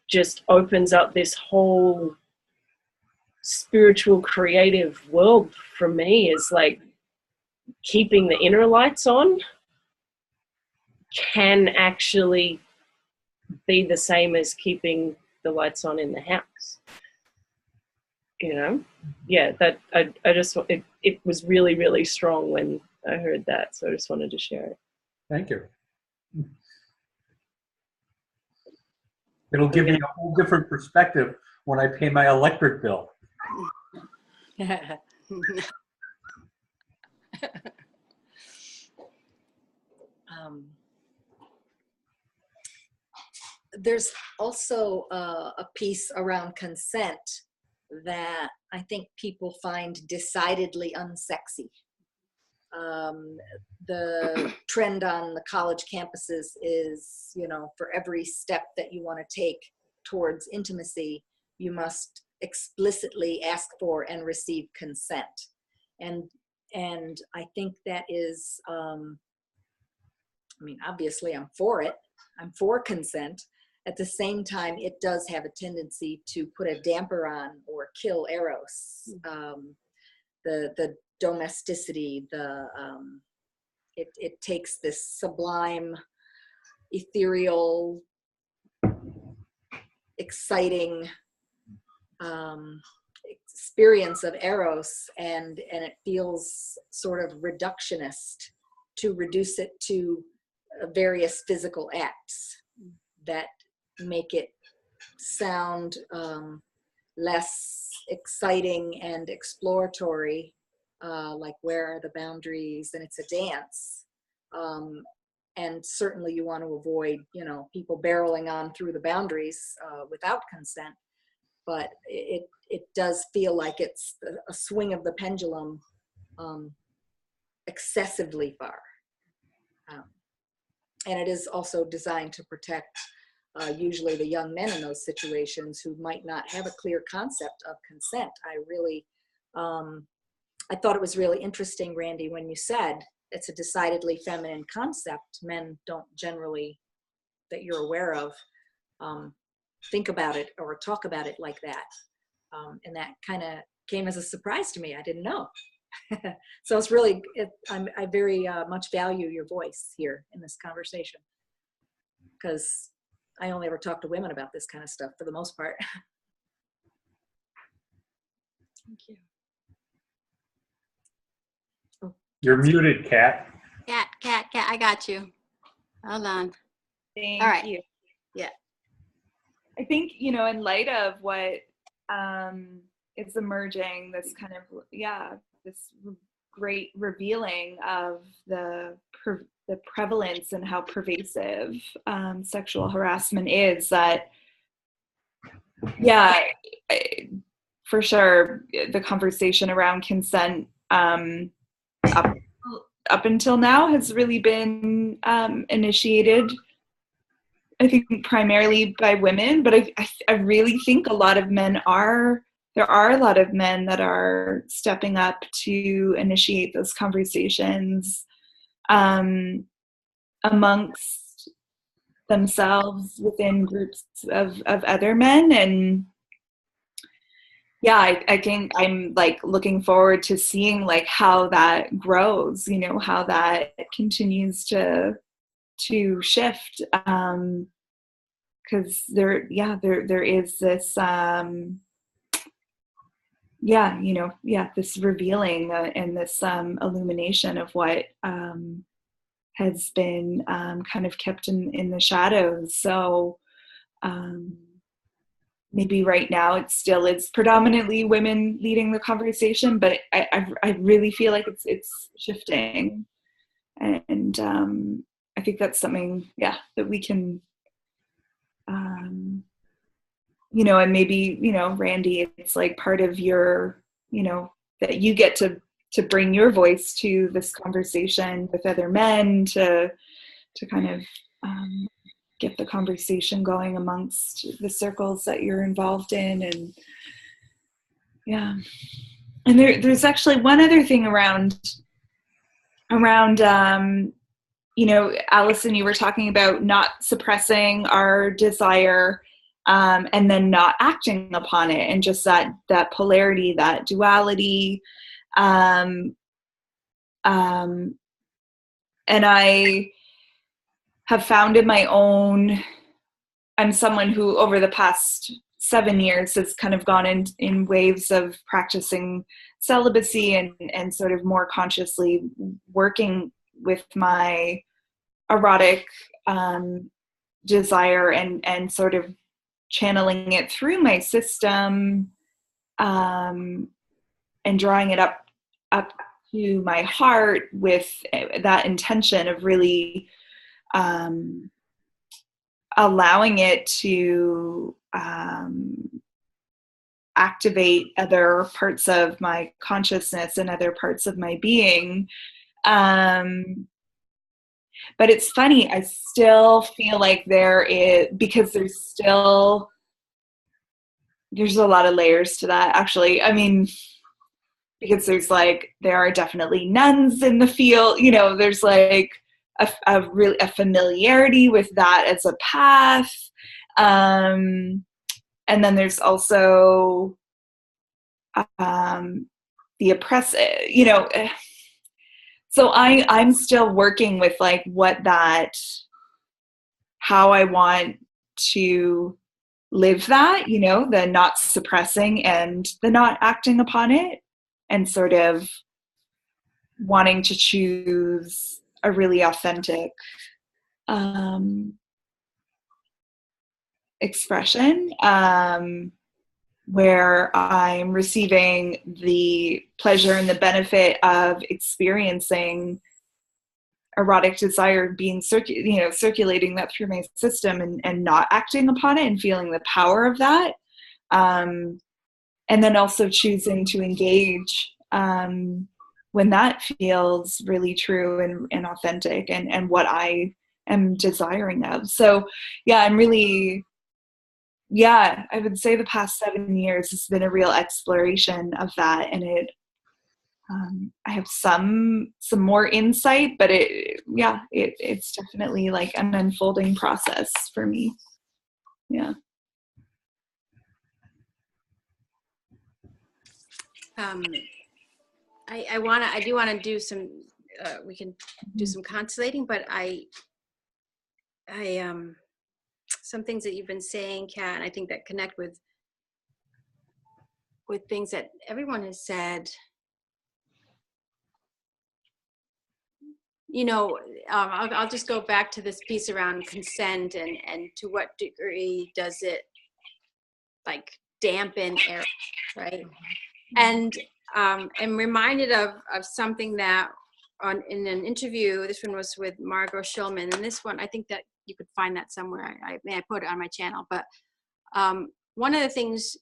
just opens up this whole spiritual creative world for me. Is like keeping the inner lights on can actually be the same as keeping the lights on in the house. Yeah, that I just, it was really, really strong when I heard that. So I just wanted to share it. Thank you. It'll give me a whole different perspective when I pay my electric bill. There's also a piece around consent that I think people find decidedly unsexy. The trend on the college campuses is, you know, for every step that you want to take towards intimacy, you must explicitly ask for and receive consent. And I think that is, I mean, obviously I'm for it. I'm for consent. At the same time, it does have a tendency to put a damper on or kill Eros. The domesticity, it takes this sublime, ethereal, exciting experience of Eros, and it feels sort of reductionist to reduce it to various physical acts that make it sound less exciting and exploratory, like where are the boundaries, and it's a dance. And certainly you want to avoid, you know, people barreling on through the boundaries without consent, but it does feel like it's a swing of the pendulum excessively far. And it is also designed to protect usually the young men in those situations who might not have a clear concept of consent. I thought it was really interesting, Randy, when you said it's a decidedly feminine concept. Men don't generally, that you're aware of, think about it or talk about it like that. And that kind of came as a surprise to me. I didn't know. So it's really, I very much value your voice here in this conversation, because I only ever talk to women about this kind of stuff for the most part. Thank you. Oh. You're muted, Kat. Cat, I got you. Hold on. Thank All right. you. Yeah. I think, you know, in light of what is emerging, this kind of, this great revealing of the prevalence and how pervasive sexual harassment is, that, for sure, the conversation around consent up until now has really been initiated, I think, primarily by women, but I really think a lot of men there are a lot of men that are stepping up to initiate those conversations amongst themselves within groups of other men. And I think I'm like looking forward to seeing like how that grows, you know, how that continues to shift, because there is this this revealing and this illumination of what has been kind of kept in the shadows. So maybe right now it still is predominantly women leading the conversation, but I really feel like it's shifting, and I think that's something that we can and maybe, Randy, it's like part of your, that you get to bring your voice to this conversation with other men to kind of get the conversation going amongst the circles that you're involved in. And and there's actually one other thing around Allison, you were talking about not suppressing our desire and then not acting upon it, and just that polarity, that duality. And I have found in my own, I'm someone who over the past 7 years has kind of gone in waves of practicing celibacy and sort of more consciously working with my erotic desire and sort of channeling it through my system, and drawing it up to my heart with that intention of really allowing it to activate other parts of my consciousness and other parts of my being. But it's funny, I still feel like because there's a lot of layers to that, actually. I mean, because there are definitely nuns in the field, there's like a familiarity with that as a path. And then there's also the oppressive, so I'm still working with like how I want to live that, the not suppressing and the not acting upon it, and sort of wanting to choose a really authentic expression, where I'm receiving the pleasure and the benefit of experiencing erotic desire being circulating that through my system, and not acting upon it and feeling the power of that. And then also choosing to engage when that feels really true and authentic and what I am desiring of. So yeah, I would say the past 7 years has been a real exploration of that, and I have some more insight, but it's definitely like an unfolding process for me. Yeah. I do want to do some, we can do some constellating, but some things that you've been saying, Kat, and I think that connect with things that everyone has said. I'll just go back to this piece around consent and to what degree does it like dampen Eros, right? And I'm reminded of something that in an interview, this one was with Margot Schulman, and this one, I think that you could find that somewhere. I put it on my channel, but one of the things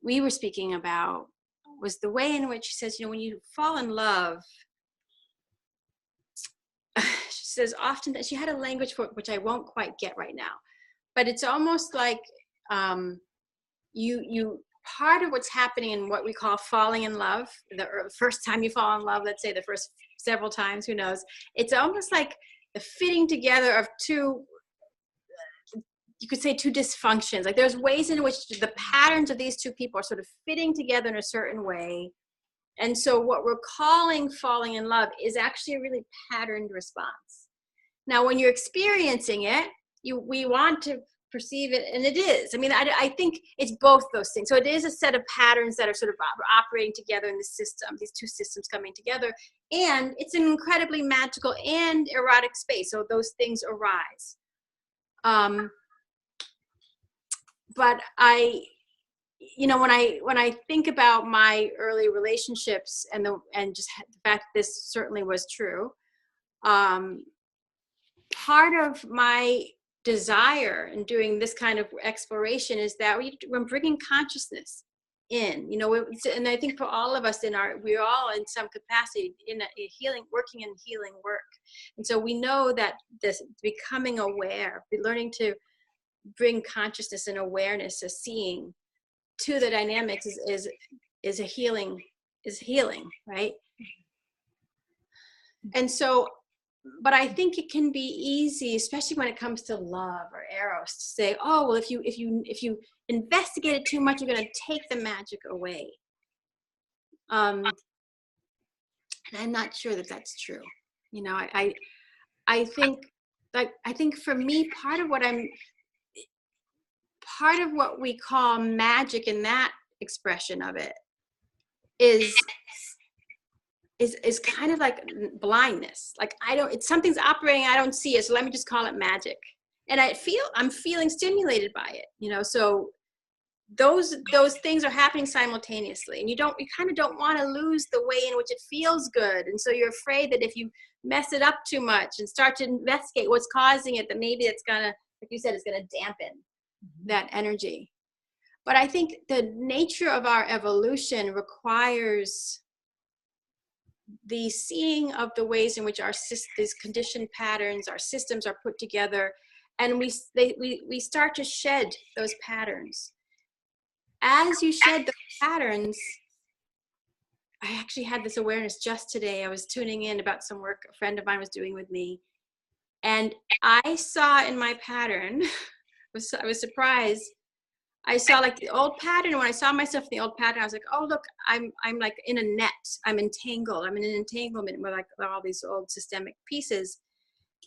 we were speaking about was the way in which she says, when you fall in love, she says often that she had a language for it, which I won't quite get right now, but it's almost like you part of what's happening in what we call falling in love, the first time you fall in love, let's say the first several times, who knows, it's almost like the fitting together of two, you could say two dysfunctions. Like there's ways in which the patterns of these two people are sort of fitting together in a certain way. And so what we're calling falling in love is actually a really patterned response. Now, when you're experiencing it, we want to perceive it, and it is. I mean, I think it's both those things. So it is a set of patterns that are sort of operating together in the system, these two systems coming together, and it's an incredibly magical and erotic space. So those things arise. But when I think about my early relationships and just the fact that this certainly was true, part of my desire in doing this kind of exploration is that we're bringing consciousness in, and I think for all of us we're all in some capacity in a healing, working in healing work. And so we know that this becoming aware, learning to bring consciousness and awareness of seeing to the dynamics is healing, right? And so, but I think it can be easy, especially when it comes to love or Eros, to say, oh, well, if you investigate it too much, you're going to take the magic away. And I'm not sure that that's true. I think for me, part of what we call magic in that expression of it is kind of like blindness. Like something's operating, I don't see it, so let me just call it magic. and I'm feeling stimulated by it, you know. So those things are happening simultaneously, and you kind of don't want to lose the way in which it feels good, and so you're afraid that if you mess it up too much and start to investigate what's causing it, that maybe it's gonna, like you said, it's gonna dampen that energy. But I think the nature of our evolution requires the seeing of the ways in which these conditioned patterns, our systems are put together, and we start to shed those patterns. As you shed those patterns, I actually had this awareness just today. I was tuning in about some work a friend of mine was doing with me, and I saw in my pattern, I was surprised. I saw like the old pattern. When I saw myself in the old pattern, I was like, oh, look, I'm like in a net. I'm entangled. I'm in an entanglement with like all these old systemic pieces.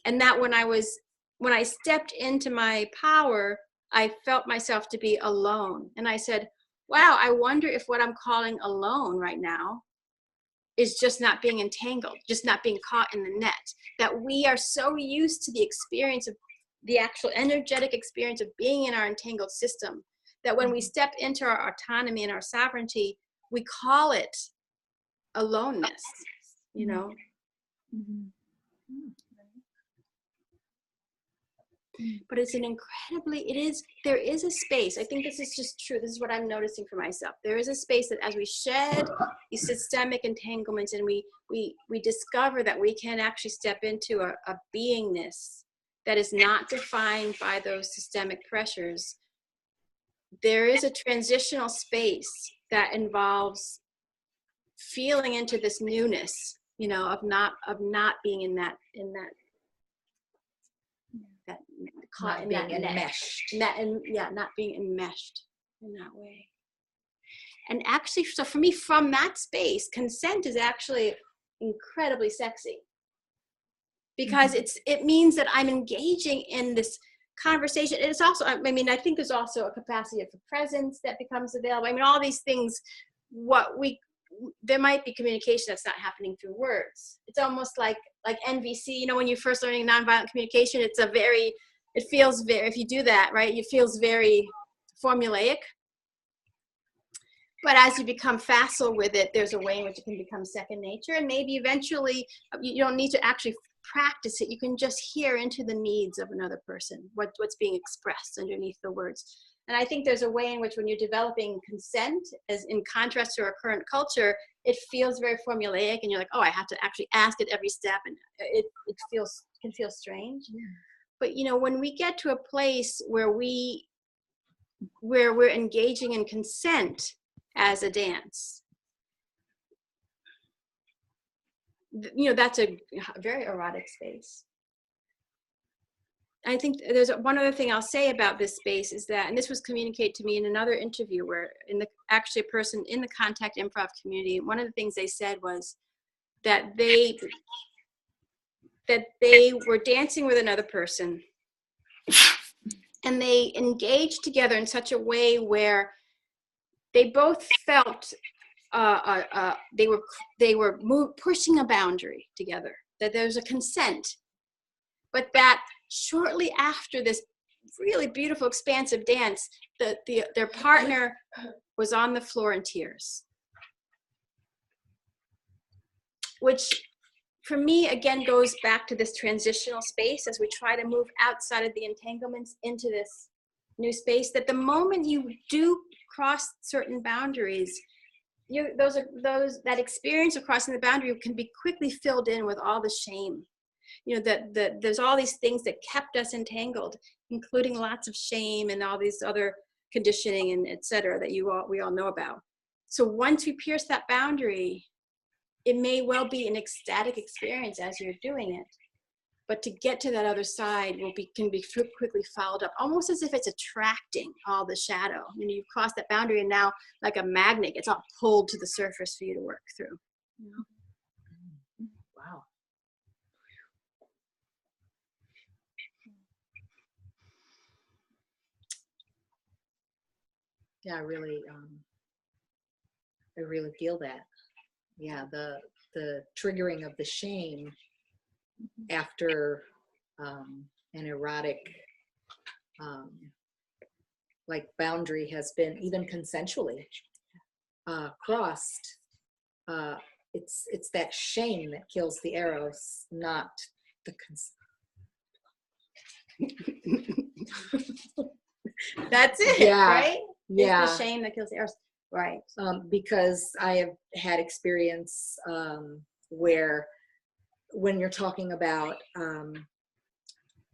And that when I stepped into my power, I felt myself to be alone. And I said, wow, I wonder if what I'm calling alone right now is just not being entangled, just not being caught in the net. That we are so used to the experience of the actual energetic experience of being in our entangled system, that when we step into our autonomy and our sovereignty, we call it aloneness, you know? Mm-hmm. But it's there is a space. I think this is just true. This is what I'm noticing for myself. There is a space that as we shed these systemic entanglements and we discover that we can actually step into a beingness that is not defined by those systemic pressures, there is a transitional space that involves feeling into this newness, you know, of not being in that caught in that enmeshed. Not being enmeshed in that way. And actually, so for me, from that space, consent is actually incredibly sexy, because it means that I'm engaging in this conversation. It's also, I mean, I think there's also a capacity for presence that becomes available. I mean, all these things, there might be communication that's not happening through words. It's almost like NVC, you know, when you're first learning nonviolent communication, it feels very, if you do that, right, it feels very formulaic. But as you become facile with it, there's a way in which it can become second nature. And maybe eventually you don't need to actually practice it. You can just hear into the needs of another person, what's being expressed underneath the words. And I think there's a way in which when you're developing consent, as in contrast to our current culture, it feels very formulaic, and you're like, oh, I have to actually ask at every step, and it can feel strange. Yeah. But you know, when we get to a place where we're engaging in consent as a dance, you know, that's a very erotic space. I think there's one other thing I'll say about this space is that, and this was communicated to me in another interview where actually a person in the contact improv community, one of the things they said was that they were dancing with another person and they engaged together in such a way where they both felt they were pushing a boundary together, that there's a consent, but that shortly after this really beautiful expansive dance, their partner was on the floor in tears, which for me again goes back to this transitional space as we try to move outside of the entanglements into this new space, that the moment you do cross certain boundaries, that experience of crossing the boundary can be quickly filled in with all the shame. You know, that there's all these things that kept us entangled, including lots of shame and all these other conditioning and et cetera that we all know about. So once we pierce that boundary, it may well be an ecstatic experience as you're doing it, but to get to that other side can be quickly fouled up, almost as if it's attracting all the shadow. You know, you've crossed that boundary, and now, like a magnet, it's all pulled to the surface for you to work through. You know? Wow. Yeah, I really feel that. Yeah, the triggering of the shame after an erotic like boundary has been even consensually crossed, it's that shame that kills the Eros, not the That's it, Yeah. right? Yeah. It's the shame that kills the Eros. Right. Because I have had experience where when you're talking about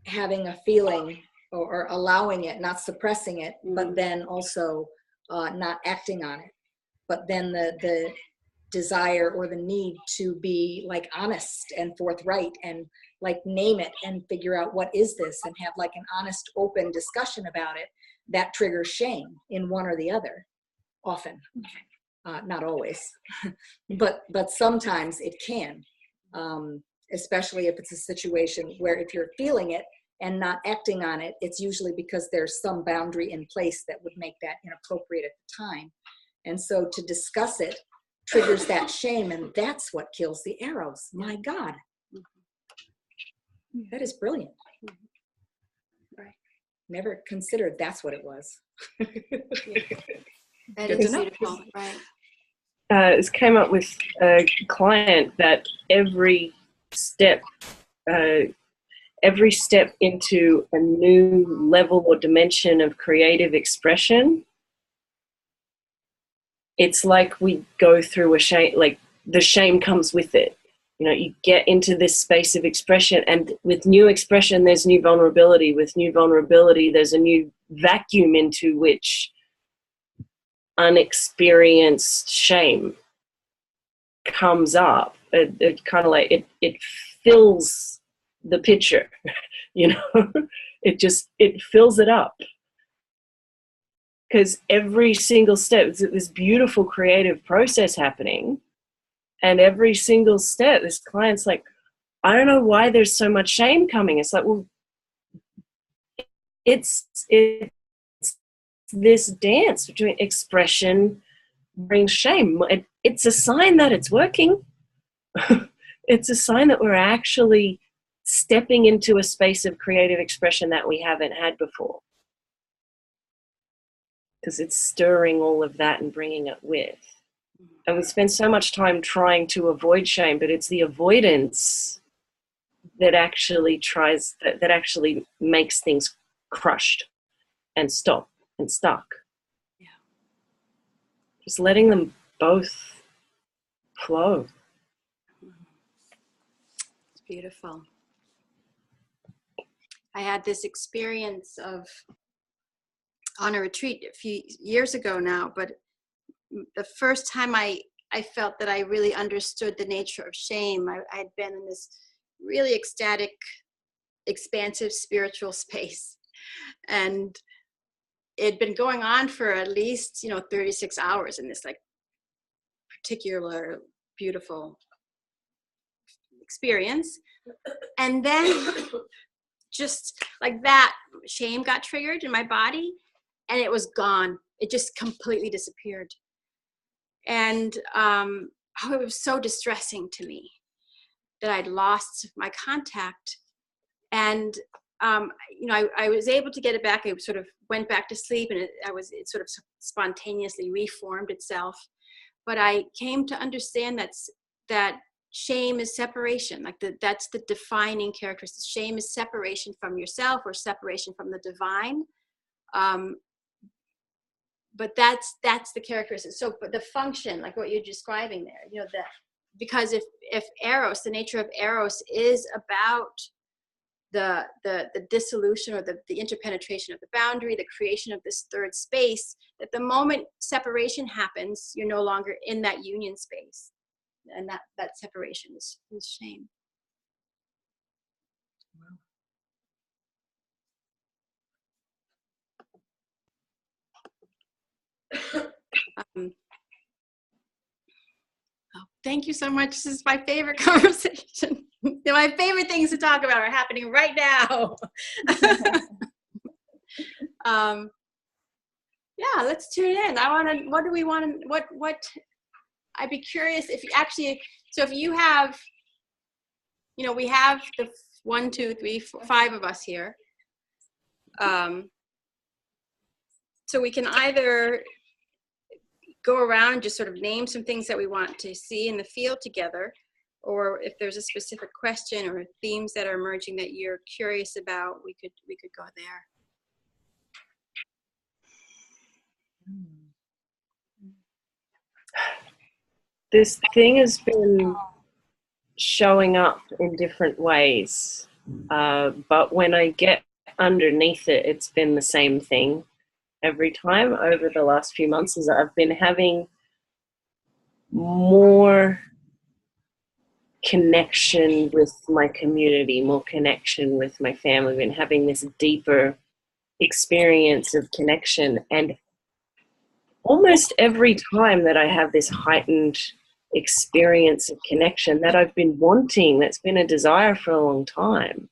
having a feeling or allowing it, not suppressing it, but then also not acting on it, but then the desire or the need to be like honest and forthright and like name it and figure out what is this and have like an honest, open discussion about it, that triggers shame in one or the other. Often, not always, but sometimes it can, especially if it's a situation where if you're feeling it and not acting on it, it's usually because there's some boundary in place that would make that inappropriate at the time. And so to discuss it triggers that shame, and that's what kills the Eros. My God, that is brilliant. Right. Never considered that's what it was. That Good is to know. beautiful, right? This came up with a client that every step into a new level or dimension of creative expression, it's like we go through a shame, like the shame comes with it. You know, you get into this space of expression, and with new expression, there's new vulnerability. With new vulnerability, there's a new vacuum into which unexperienced shame comes up. It kind of like it fills the picture, you know. it fills it up, because every single step is this beautiful creative process happening, and every single step this client's like, I don't know why there's so much shame coming. It's like, well, it's this dance between expression brings shame. It's a sign that it's working. It's a sign that we're actually stepping into a space of creative expression that we haven't had before, because it's stirring all of that and bringing it with. And we spend so much time trying to avoid shame, but it's the avoidance that actually that actually makes things crushed and stop and stuck. Yeah. Just letting them both flow. It's beautiful. I had this experience on a retreat a few years ago now, but the first time I felt that I really understood the nature of shame, I'd been in this really ecstatic, expansive spiritual space. And it'd been going on for at least, 36 hours in this like particular beautiful experience. And then just like that, shame got triggered in my body and it was gone. It just completely disappeared. And it was so distressing to me that I'd lost my contact. And I was able to get it back. I sort of went back to sleep, and it sort of spontaneously reformed itself. But I came to understand that shame is separation. Like that's the defining characteristic. Shame is separation from yourself or separation from the divine. But that's the characteristic. So, but the function, like what you're describing there, that because if Eros, the nature of Eros is about the dissolution or the interpenetration of the boundary, the creation of this third space, that the moment separation happens, you're no longer in that union space. And that separation is shame. Thank you so much. This is my favorite conversation. My favorite things to talk about are happening right now. Yeah, let's tune in. I'd be curious if you actually, so if you have, we have the 1, 2, 3, 4, 5 of us here. So we can either go around and just sort of name some things that we want to see in the field together, or if there's a specific question or themes that are emerging that you're curious about, we could go there. This thing has been showing up in different ways, but when I get underneath it, it's been the same thing every time over the last few months. Is I've been having more connection with my community, more connection with my family. I've been having this deeper experience of connection, and almost every time that I have this heightened experience of connection that I've been wanting, that's been a desire for a long time,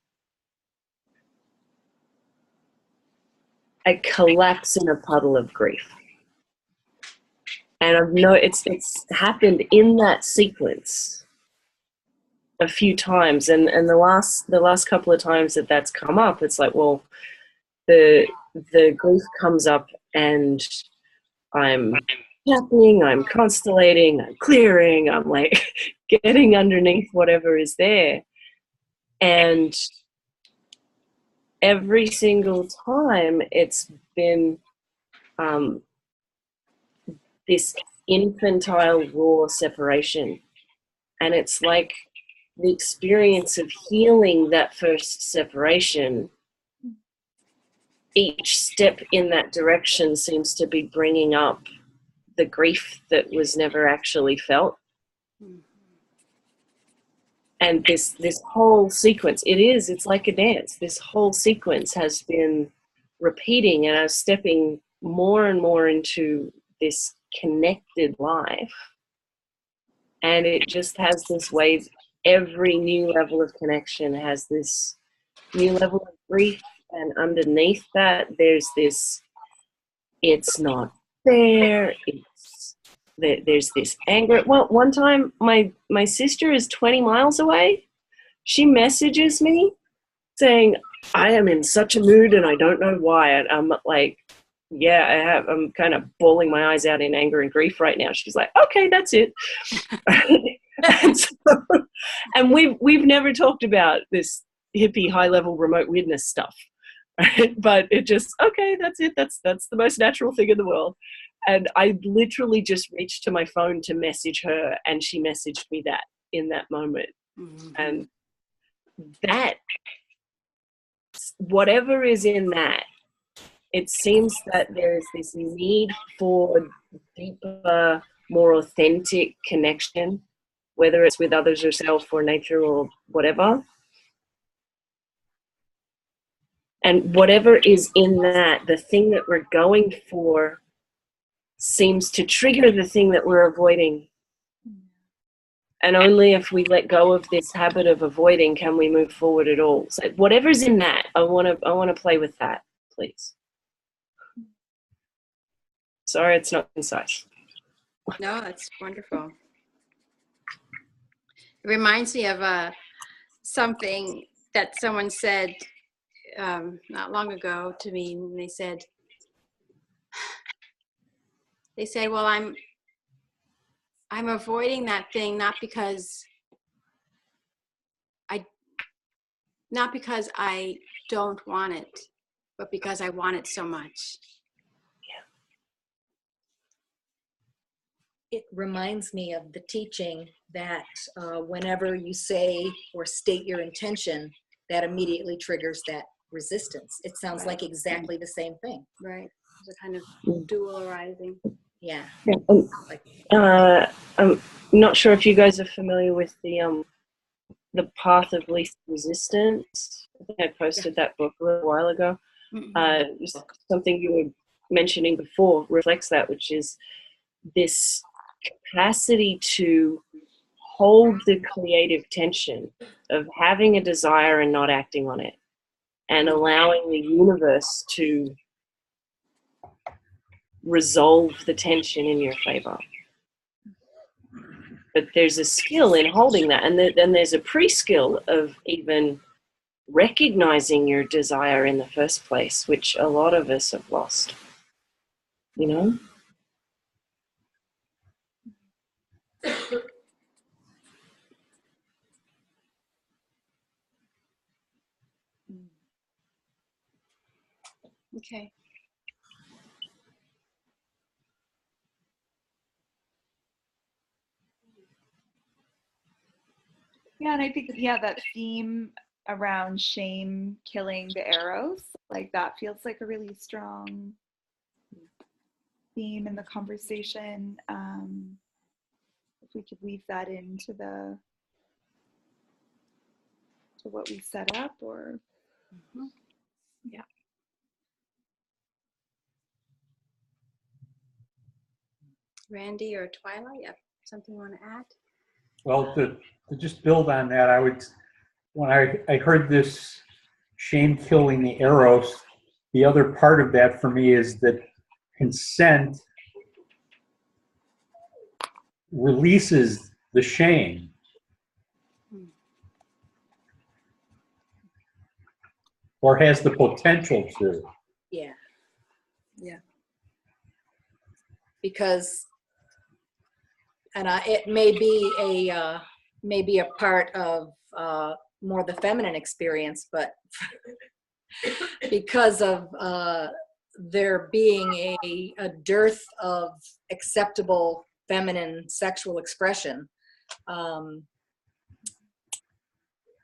I collapse in a puddle of grief. And I've it's happened in that sequence a few times, and the last couple of times that that's come up, it's like, well, the grief comes up and I'm tapping, I'm constellating, I'm clearing, I'm like getting underneath whatever is there. And every single time it's been this infantile raw separation. And it's like the experience of healing that first separation, each step in that direction seems to be bringing up the grief that was never actually felt. And this whole sequence, it's like a dance. This whole sequence has been repeating, and I was stepping more and more into this connected life. And it just has this wave. Every new level of connection has this new level of grief, and underneath that there's this, it's not fair, there's this anger. Well, one time my sister is 20 miles away. She messages me saying, I am in such a mood and I don't know why. And I'm like, yeah, I'm kind of bawling my eyes out in anger and grief right now. She's like, okay, that's it. and we've never talked about this hippie high level remote weirdness stuff, right? But it just, okay, that's it. That's the most natural thing in the world. And I literally just reached to my phone to message her, and she messaged me that in that moment. Mm-hmm. And that, whatever is in that, it seems that there's this need for deeper, more authentic connection, whether it's with others, yourself, or nature, or whatever. And whatever is in that, the thing that we're going for seems to trigger the thing that we're avoiding. And only if we let go of this habit of avoiding can we move forward at all. So whatever's in that, I want to play with that, please. Sorry, it's not concise. No, that's wonderful. It reminds me of something that someone said not long ago to me. And they said, well, I'm avoiding that thing not because I don't want it, but because I want it so much. It reminds me of the teaching that whenever you say or state your intention, that immediately triggers that resistance. It sounds like exactly the same thing. Right. It's a kind of dual arising. Yeah. I'm not sure if you guys are familiar with the path of least resistance. I think I posted that book a little while ago. Something you were mentioning before reflects that, which is this capacity to hold the creative tension of having a desire and not acting on it, and allowing the universe to resolve the tension in your favor. But there's a skill in holding that, and then there's a pre-skill of even recognizing your desire in the first place, which a lot of us have lost. you know? Okay. Yeah, and I think, yeah, that theme around shame killing the Eros, like that feels like a really strong theme in the conversation. If we could weave that into to what we set up, or Yeah. Randy or Twyla, you have something you want to add? Well, to just build on that, when I heard this shame killing the Eros, the other part of that for me is that consent releases the shame. Or has the potential to. Yeah. Yeah. Because, and it may be a part of more the feminine experience, but because of there being a dearth of acceptable feminine sexual expression,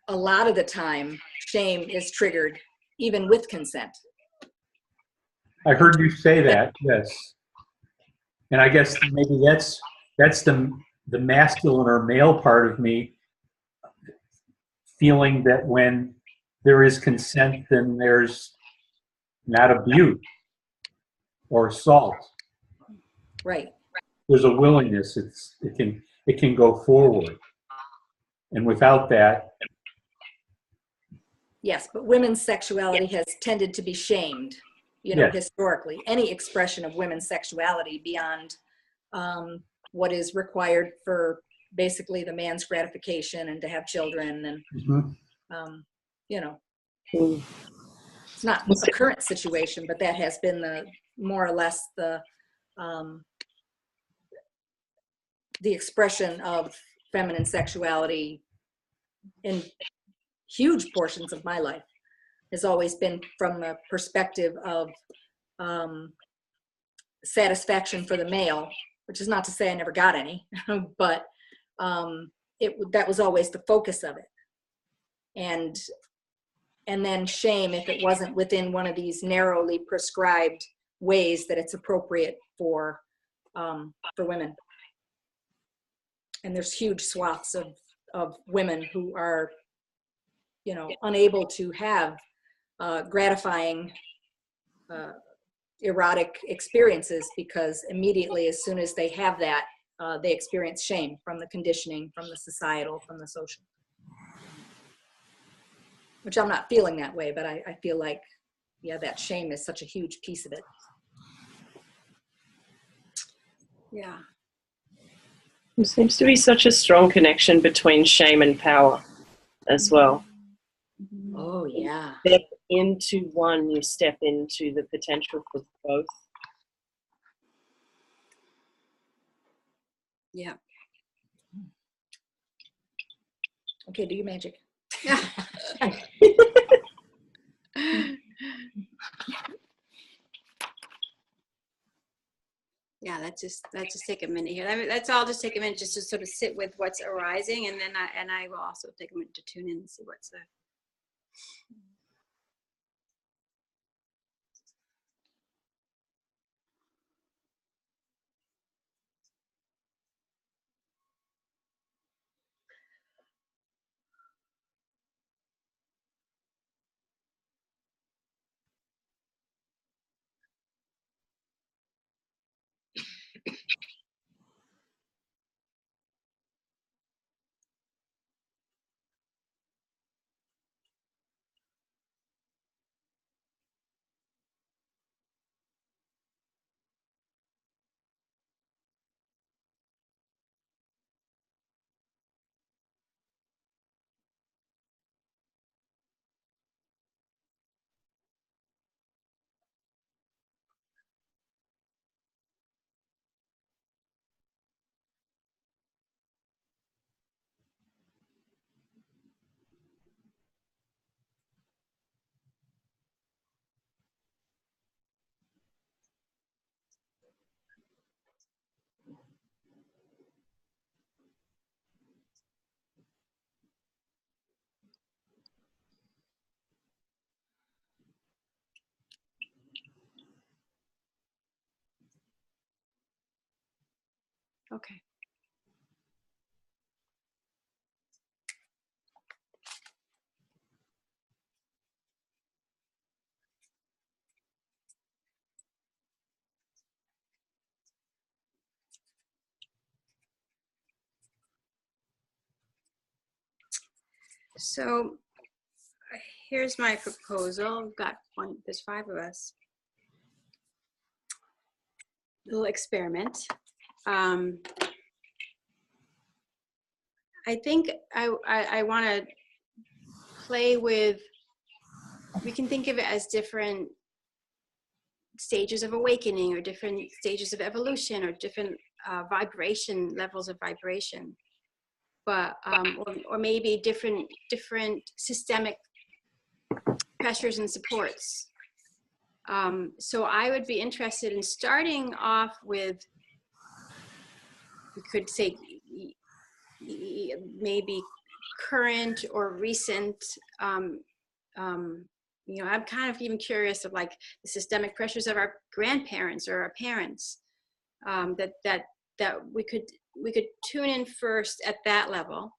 a lot of the time shame is triggered even with consent. I heard you say that, yes. And I guess maybe that's the masculine or male part of me feeling that when there is consent, then there's not abuse or assault. Right. There's a willingness. It can go forward. And without that, Yes, but women's sexuality has tended to be shamed, Yes. historically. Any expression of women's sexuality beyond what is required for basically the man's gratification and to have children, and it's not a current situation, but that has been the more or less the expression of feminine sexuality in huge portions of my life, has always been from the perspective of satisfaction for the male, which is not to say I never got any, but that was always the focus of it. And then shame if it wasn't within one of these narrowly prescribed ways that it's appropriate for women. And there's huge swaths of women who are, unable to have gratifying erotic experiences, because immediately as soon as they have that, they experience shame from the conditioning, from the societal, from the social. Which I'm not feeling that way, but I feel like, yeah, that shame is such a huge piece of it. Yeah. There seems to be such a strong connection between shame and power as well. Oh, yeah. Step into one, you step into the potential for both. Yeah. Okay, do your magic. Yeah, let's just take a minute here. Let's all just take a minute just to sort of sit with what's arising, and then I will also take a minute to tune in and see what's there. Okay. So here's my proposal. We've got one, there's 5 of us. Little experiment. I think I want to play with, we can think of it as different stages of awakening or different stages of evolution or different vibration, levels of vibration. But, or maybe different systemic pressures and supports. So I would be interested in starting off with, we could say maybe current or recent, you know, I'm kind of even curious of like the systemic pressures of our grandparents or our parents, that we could tune in first at that level,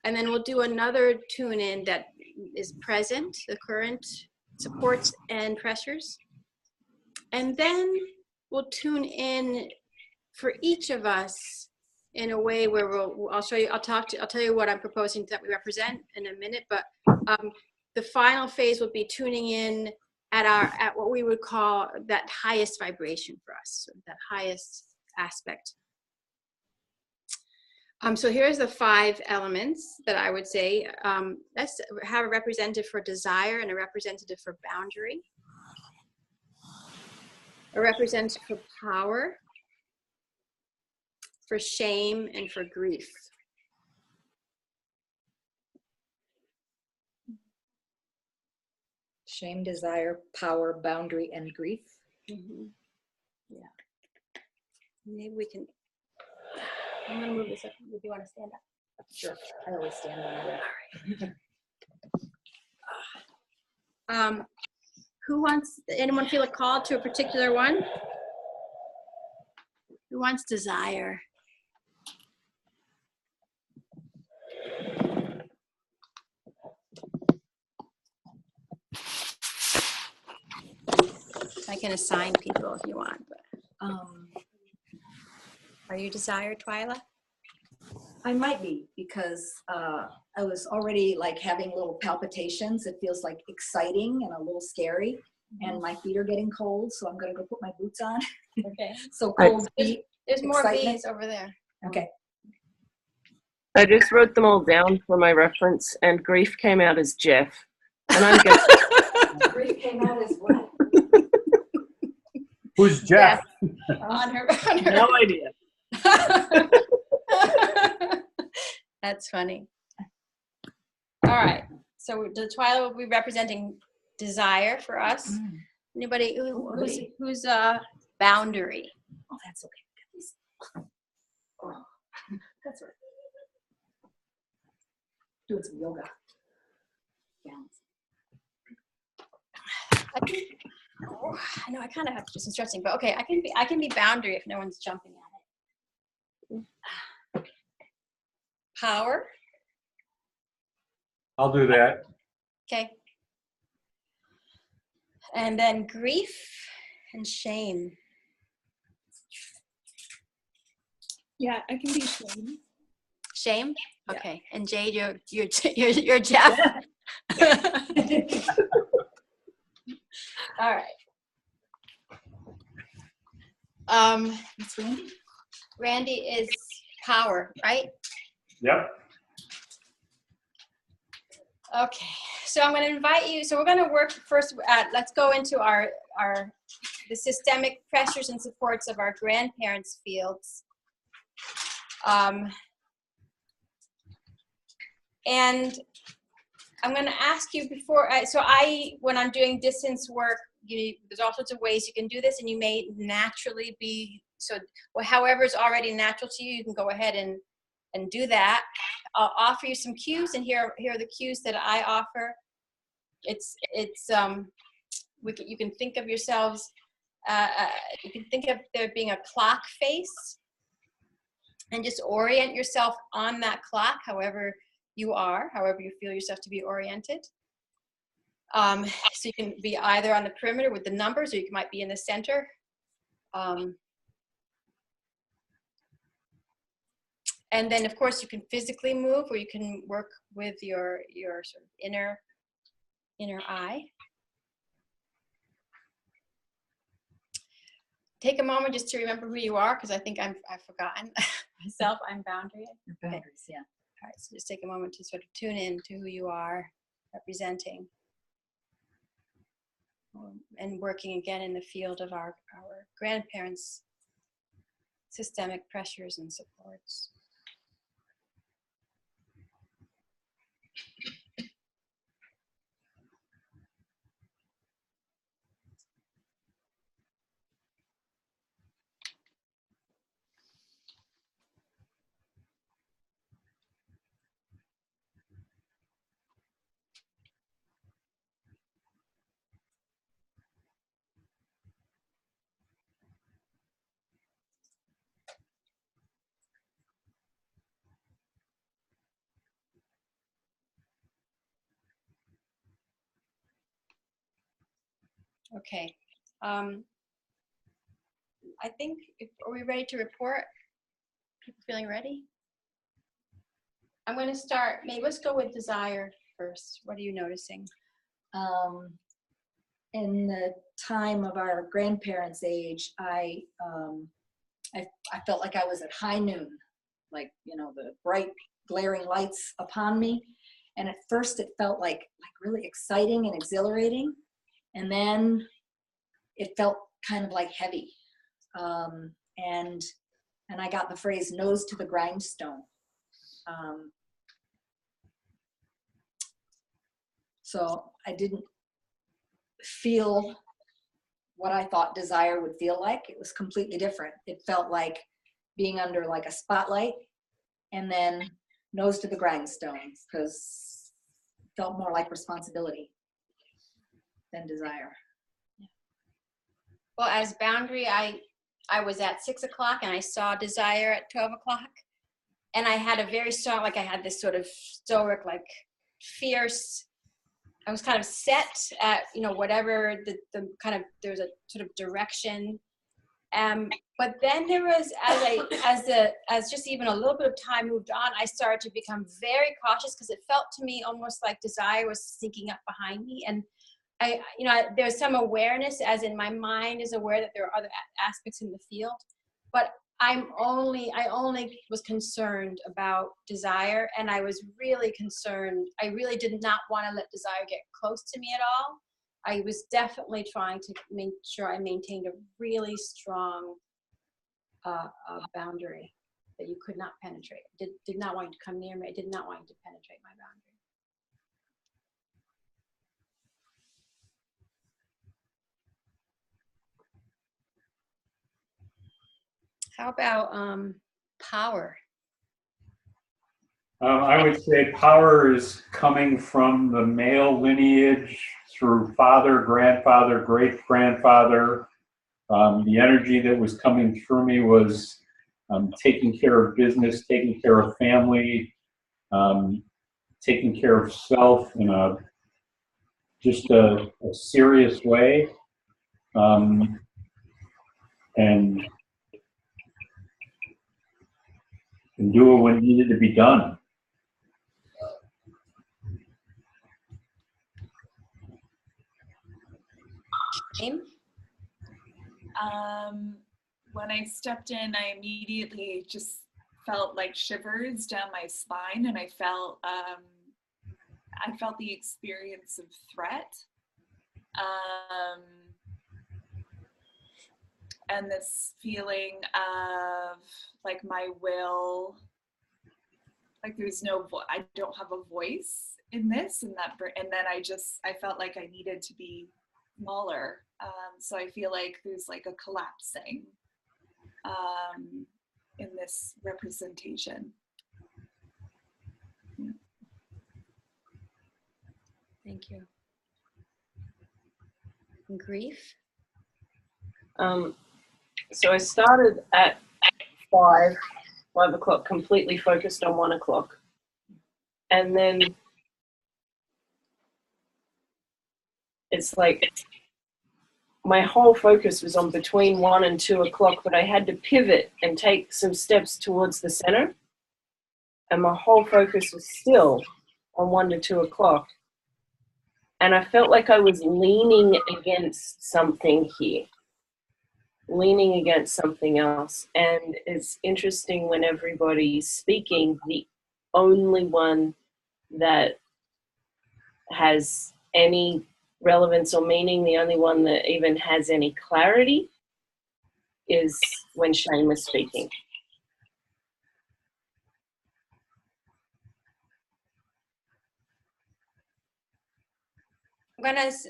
and then we'll do another tune in that is present, the current supports and pressures, and then we'll tune in for each of us in a way where I'll tell you what I'm proposing that we represent in a minute, but the final phase will be tuning in at what we would call that highest vibration for us, that highest aspect. So here's the 5 elements that I would say. Let's have a representative for desire and a representative for boundary, a representative for power, for shame, and for grief. Shame, desire, power, boundary, and grief. Mm-hmm. Yeah. Maybe we can. I'm gonna move this up. If you want to stand up. Sure. I always stand on that. Who wants? Anyone feel a call to a particular one? Who wants desire? I can assign people if you want, but are you desire, Twyla? I might be, because I was already like having little palpitations. It feels like exciting and a little scary, and my feet are getting cold, so I'm gonna go put my boots on. Okay. So cold feet. There's more excitement. bees over there. Okay. I just wrote them all down for my reference, and grief came out as Jeff. And I'm guessing Grief came out as what? Who's Jeff? On her. no idea. That's funny. All right. So the Twyla will be representing desire for us. Anybody who's boundary? Oh, that's okay. Oh, that's right. Doing some yoga. Balance. I know I kind of have to do some stretching, but okay, I can be boundary if no one's jumping at it. Power. I'll do that. Okay. And then grief and shame. Yeah, I can be shame. Shame. Okay. Yeah. And Jade, you're Jeff. All right. It's Randy. Randy is power, right? Yep. Okay. So I'm going to invite you. So we're going to work first at, let's go into the systemic pressures and supports of our grandparents' fields. And I'm going to ask you before, when I'm doing distance work, there's all sorts of ways you can do this, and you may naturally be, however is already natural to you, you can go ahead and do that. I'll offer you some cues, and here are the cues that I offer. You can think of yourselves, you can think of there being a clock face, And just orient yourself on that clock, however you are, however you feel yourself to be oriented. So you can be either on the perimeter with the numbers, or you might be in the center. And then, of course, you can physically move, or you can work with your sort of inner eye. Take a moment just to remember who you are, because I think I've forgotten myself. I'm boundary. Your boundaries, yeah. All right, so just take a moment to sort of tune in to who you are representing, and working again in the field of our grandparents' systemic pressures and supports. Okay. I think, are we ready to report? People feeling ready? I'm going to start, maybe let's go with desire first. What are you noticing? In the time of our grandparents' age, I felt like I was at high noon, like, you know, the bright glaring lights upon me. And at first it felt like really exciting and exhilarating. And then it felt kind of like heavy. And I got the phrase nose to the grindstone. So I didn't feel what I thought desire would feel like. It was completely different. It felt like being under like a spotlight, and then nose to the grindstone, because it felt more like responsibility than desire. Well, as boundary, I was at 6 o'clock and I saw desire at 12 o'clock. And I had a very strong, like I had this sort of stoic, like fierce, I was kind of set at, you know, whatever the kind of, there's a sort of direction. But then there was, as just even a little bit of time moved on, I started to become very cautious, because it felt to me almost like desire was sneaking up behind me. And there's some awareness, as in my mind is aware that there are other aspects in the field, but I only was concerned about desire, and I was really concerned. I really did not want to let desire get close to me at all. I was definitely trying to make sure I maintained a really strong boundary that you could not penetrate. Did not want you to come near me. I did not want you to penetrate my boundary. How about power? I would say power is coming from the male lineage through father, grandfather, great-grandfather. The energy that was coming through me was taking care of business, taking care of family, taking care of self in a serious way. And do it when it needed to be done. When I stepped in, I immediately just felt like shivers down my spine, and I felt the experience of threat, and this feeling of like my will, like there's no I don't have a voice in this, and then I felt like I needed to be smaller. So I feel like there's like a collapsing in this representation. Yeah. Thank you. And grief? So I started at 5 5 o'clock, completely focused on 1 o'clock. And then it's like my whole focus was on between 1 and 2 o'clock, but I had to pivot and take some steps towards the center. And my whole focus was still on 1 to 2 o'clock. And I felt like I was leaning against something here, leaning against something else. And it's interesting when everybody's speaking, the only one that has any relevance or meaning, the only one that even has any clarity is when Shane was speaking.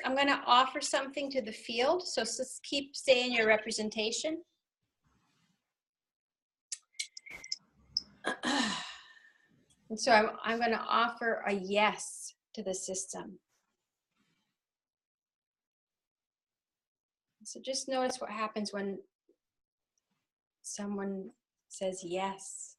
I'm gonna offer something to the field, so just keep saying your representation. And so I'm going to offer a yes to the system. So just notice what happens when someone says yes.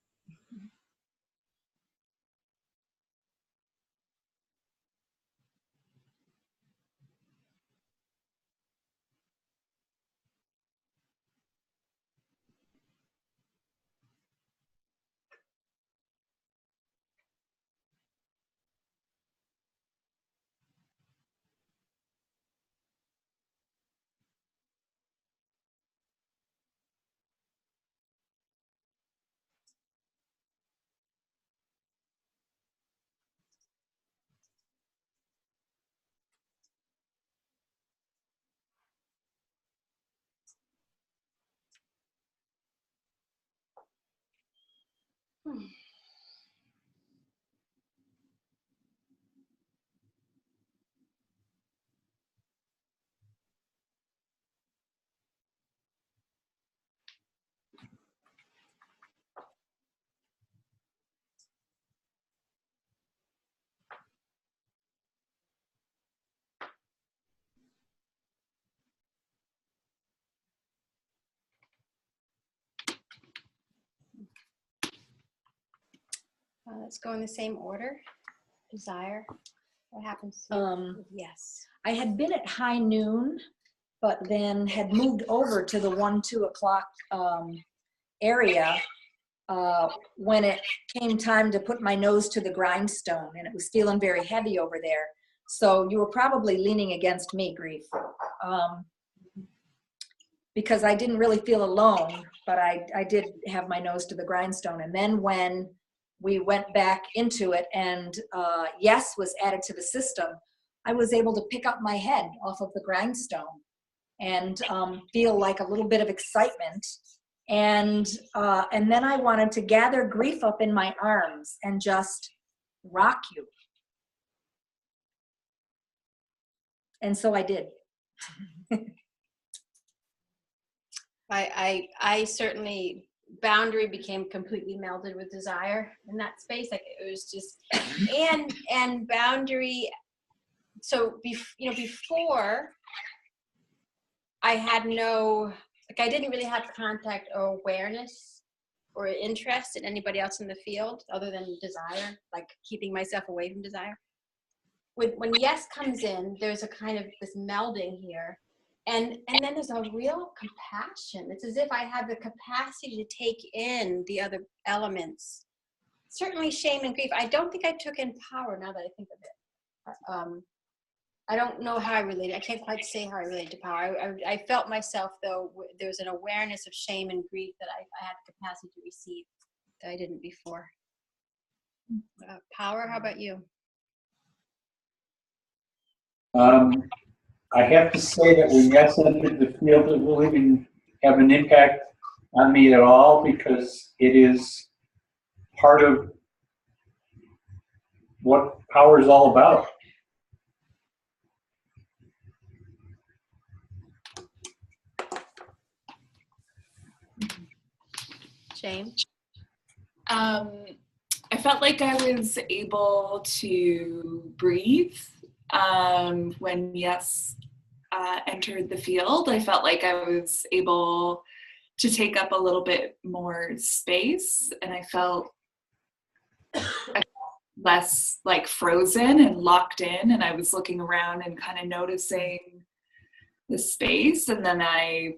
Let's go in the same order. Desire. What happens to yes? I had been at high noon, but then had moved over to the 1, 2 o'clock area when it came time to put my nose to the grindstone, and it was feeling very heavy over there. So you were probably leaning against me, Grief, because I didn't really feel alone, but I did have my nose to the grindstone. And then when we went back into it and yes was added to the system, I was able to pick up my head off of the grindstone and feel like a little bit of excitement. And then I wanted to gather Grief up in my arms and just rock you. And so I did. I certainly, boundary became completely melded with desire in that space. Like it was just, and boundary. So before I had no, like I didn't really have contact or awareness or interest in anybody else in the field other than desire, like keeping myself away from desire. When yes comes in, there's a kind of this melding here. And then there's a real compassion. It's as if I have the capacity to take in the other elements. Certainly shame and grief. I don't think I took in power now that I think of it. I don't know how I related. I can't quite say how I related to power. I felt myself, though, there was an awareness of shame and grief that I had the capacity to receive that I didn't before. Power, how about you? I have to say that when yes entered the field, it will even have an impact on me at all because it is part of what power is all about. Shame? I felt like I was able to breathe when yes entered the field. I felt like I was able to take up a little bit more space, and I felt less like frozen and locked in, and I was looking around and kind of noticing the space, and then I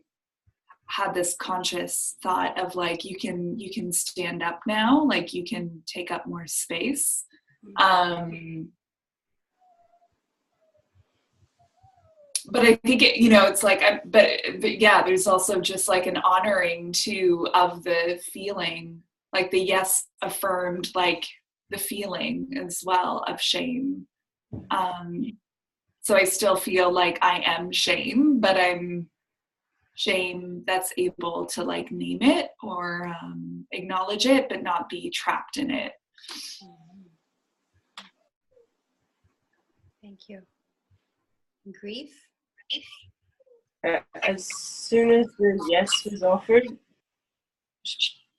had this conscious thought of like, you can stand up now, like you can take up more space. But I think it, it's like, but yeah, there's also just like an honoring too of the feeling, like the yes affirmed, like the feeling as well of shame. So I still feel like I am shame, but I'm shame that's able to like name it or acknowledge it, but not be trapped in it. Thank you. Grief? As soon as the yes was offered,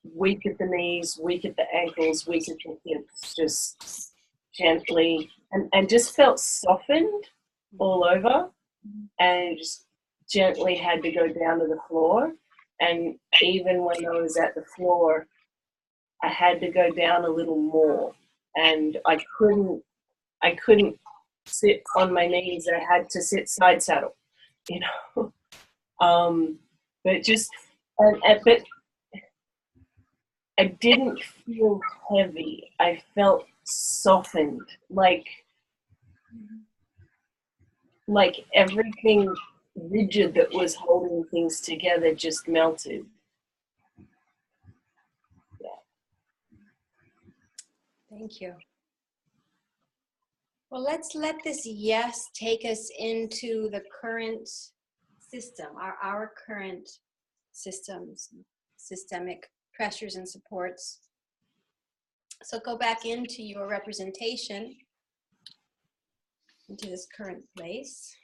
weak at the knees, weak at the ankles, weak at the hips, just gently, and just felt softened all over, and just gently had to go down to the floor. And even when I was at the floor, I had to go down a little more, and I couldn't sit on my knees. I had to sit side saddle, but just but I didn't feel heavy. I felt softened, like everything rigid that was holding things together just melted. Yeah. Thank you. Well, let's let this yes take us into the current system, our current systems, systemic pressures and supports. So go back into your representation, into this current place.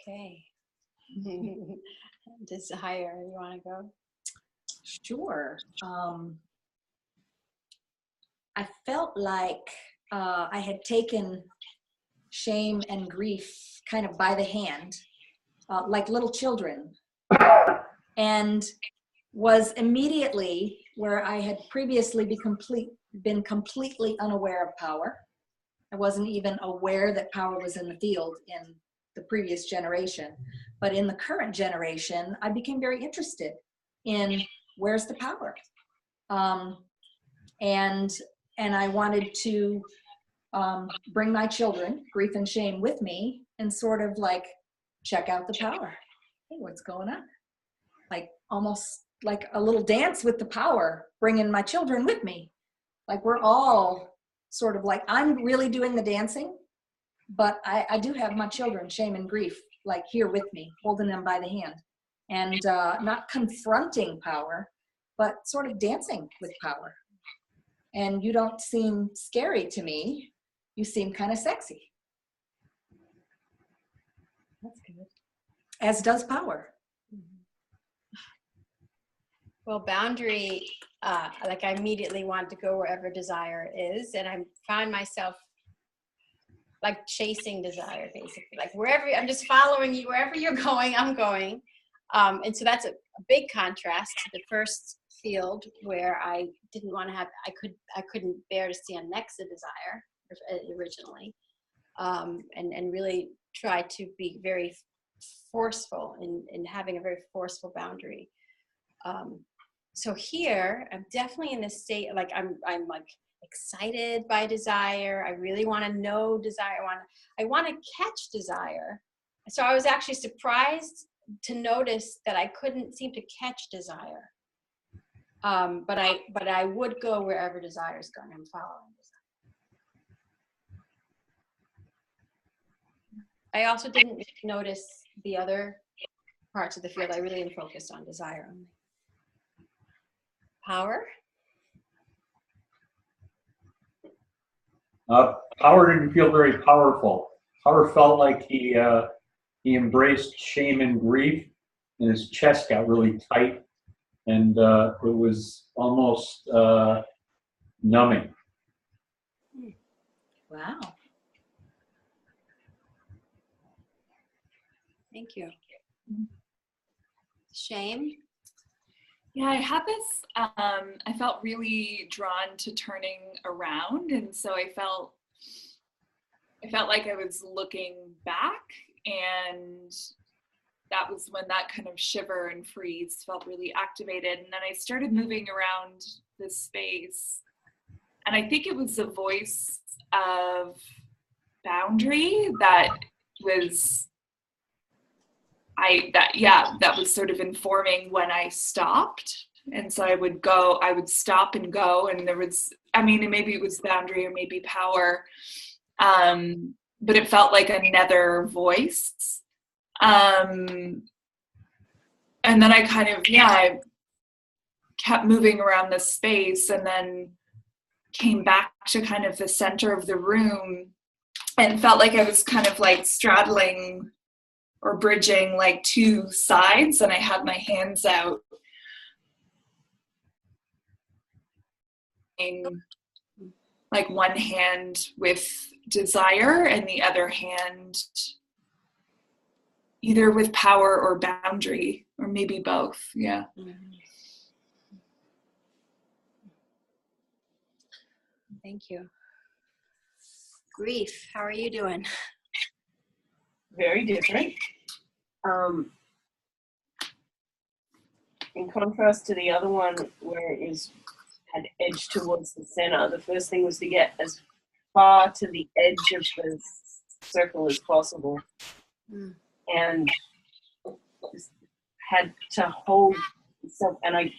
Okay. Desire, you want to go? Sure. I felt like I had taken shame and grief kind of by the hand, like little children, and was immediately where I had previously been completely unaware of power. I wasn't even aware that power was in the field in the previous generation. But in the current generation, I became very interested in where's the power. And I wanted to bring my children, grief and shame, with me and sort of like check out the power. Hey, what's going on? Like almost like a little dance with the power, bringing my children with me. Like we're all sort of like, I'm really doing the dancing, but I do have my children, shame and grief, like here with me, holding them by the hand, and not confronting power, but sort of dancing with power. And you don't seem scary to me. You seem kind of sexy. That's good. As does power. Well, boundary, like I immediately want to go wherever desire is, and I found myself like chasing desire, basically. Like wherever, I'm just following you, wherever you're going, I'm going. And so that's a big contrast to the first field where I didn't want to have, I couldn't bear to stand next to desire originally, and really try to be very forceful in having a very forceful boundary. So here, I'm definitely in this state, like I'm like excited by desire. I really want to know desire. I want to catch desire. So I was actually surprised to notice that I couldn't seem to catch desire. But I would go wherever desire is going. I'm following desire. I also didn't notice the other parts of the field. I really am focused on desire only. Power? Power didn't feel very powerful. Power felt like he embraced shame and grief, and his chest got really tight, and it was almost numbing. Wow. Thank you. Shame? Yeah, I had this, I felt really drawn to turning around. And so I felt like I was looking back, and that was when that kind of shiver and freeze felt really activated. And then I started moving around this space. And I think it was the voice of boundary that was that was sort of informing when I stopped. And so I would stop and go, and there was, I mean, maybe it was boundary or maybe power, but it felt like another voice. And then I kind of, I kept moving around the space, and then came back to kind of the center of the room, and felt like I was kind of like straddling or bridging like two sides, and I had my hands out, like one hand with desire and the other hand either with power or boundary, or maybe both. Yeah. Thank you. Grief, how are you doing? Very different. In contrast to the other one where it had edged towards the center, the first thing was to get as far to the edge of the circle as possible. And just had to hold myself, and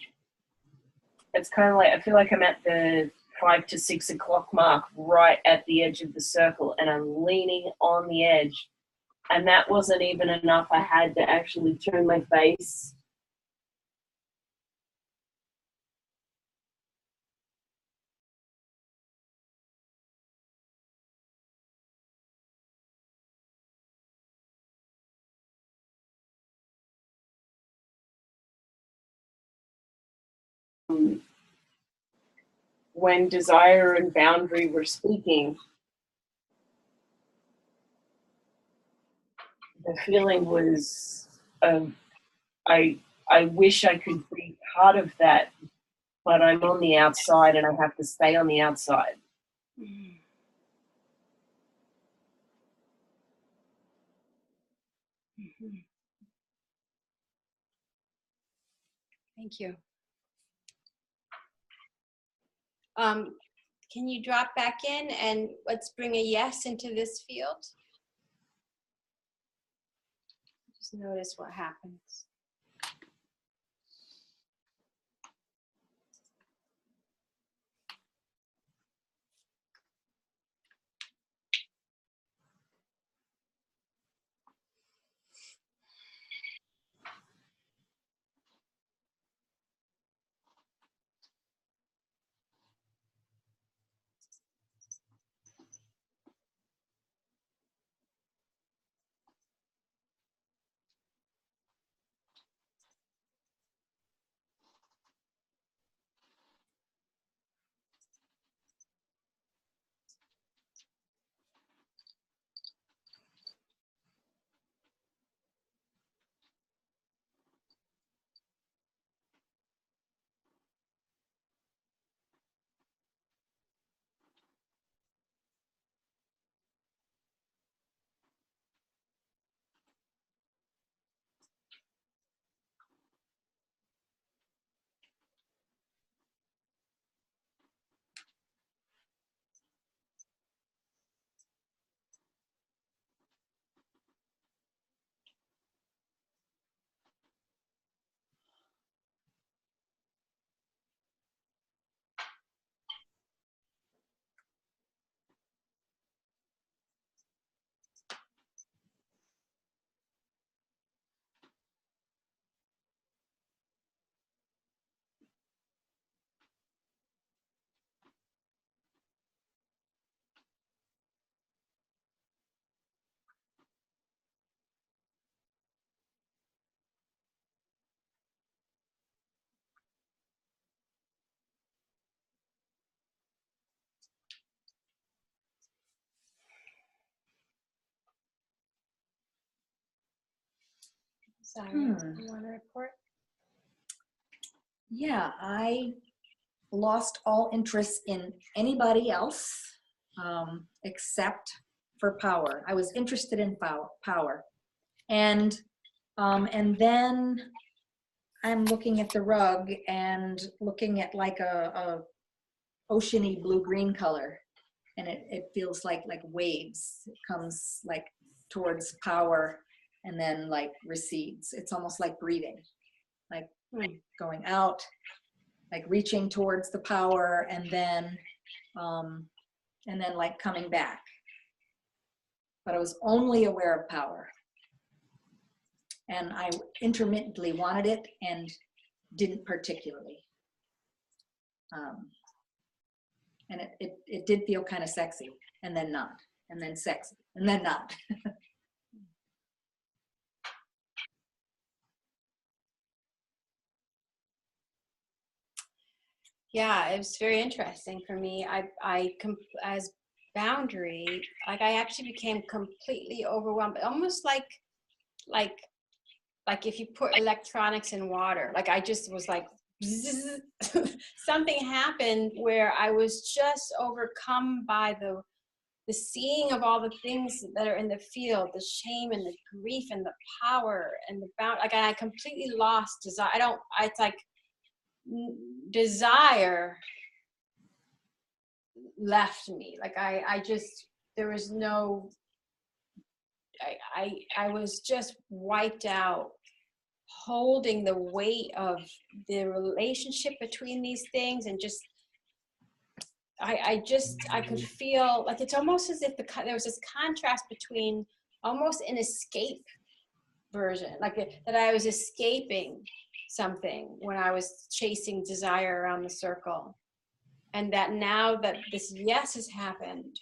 it's kind of like, I feel like I'm at the 5 to 6 o'clock mark, right at the edge of the circle, and I'm leaning on the edge. And that wasn't even enough. I had to actually turn my face. When desire and boundary were speaking, the feeling was, I wish I could be part of that, but I'm on the outside and I have to stay on the outside. Thank you. Can you drop back in and let's bring a yes into this field? Just notice what happens. Sorry, Hmm. you want to report? Yeah, I lost all interest in anybody else except for power. I was interested in power. And then I'm looking at the rug and looking at like a oceany blue-green color. And it feels like waves. It comes like towards power and then like recedes. It's almost like breathing, like going out, like reaching towards the power and then like coming back. But I was only aware of power. And I intermittently wanted it and didn't particularly. And it did feel kind of sexy, and then not, and then sexy, and then not. Yeah, it was very interesting for me. As boundary, like I actually became completely overwhelmed, almost like if you put electronics in water. Like I just was like, something happened where I was just overcome by the seeing of all the things that are in the field, the shame and the grief and the power and the bound. Like I completely lost desire. It's like desire left me. Like I just, there was no, I was just wiped out, holding the weight of the relationship between these things, and just I could feel like it's almost as if there was this contrast between almost an escape version, like that I was escaping something when I was chasing desire around the circle, and that now that this yes has happened,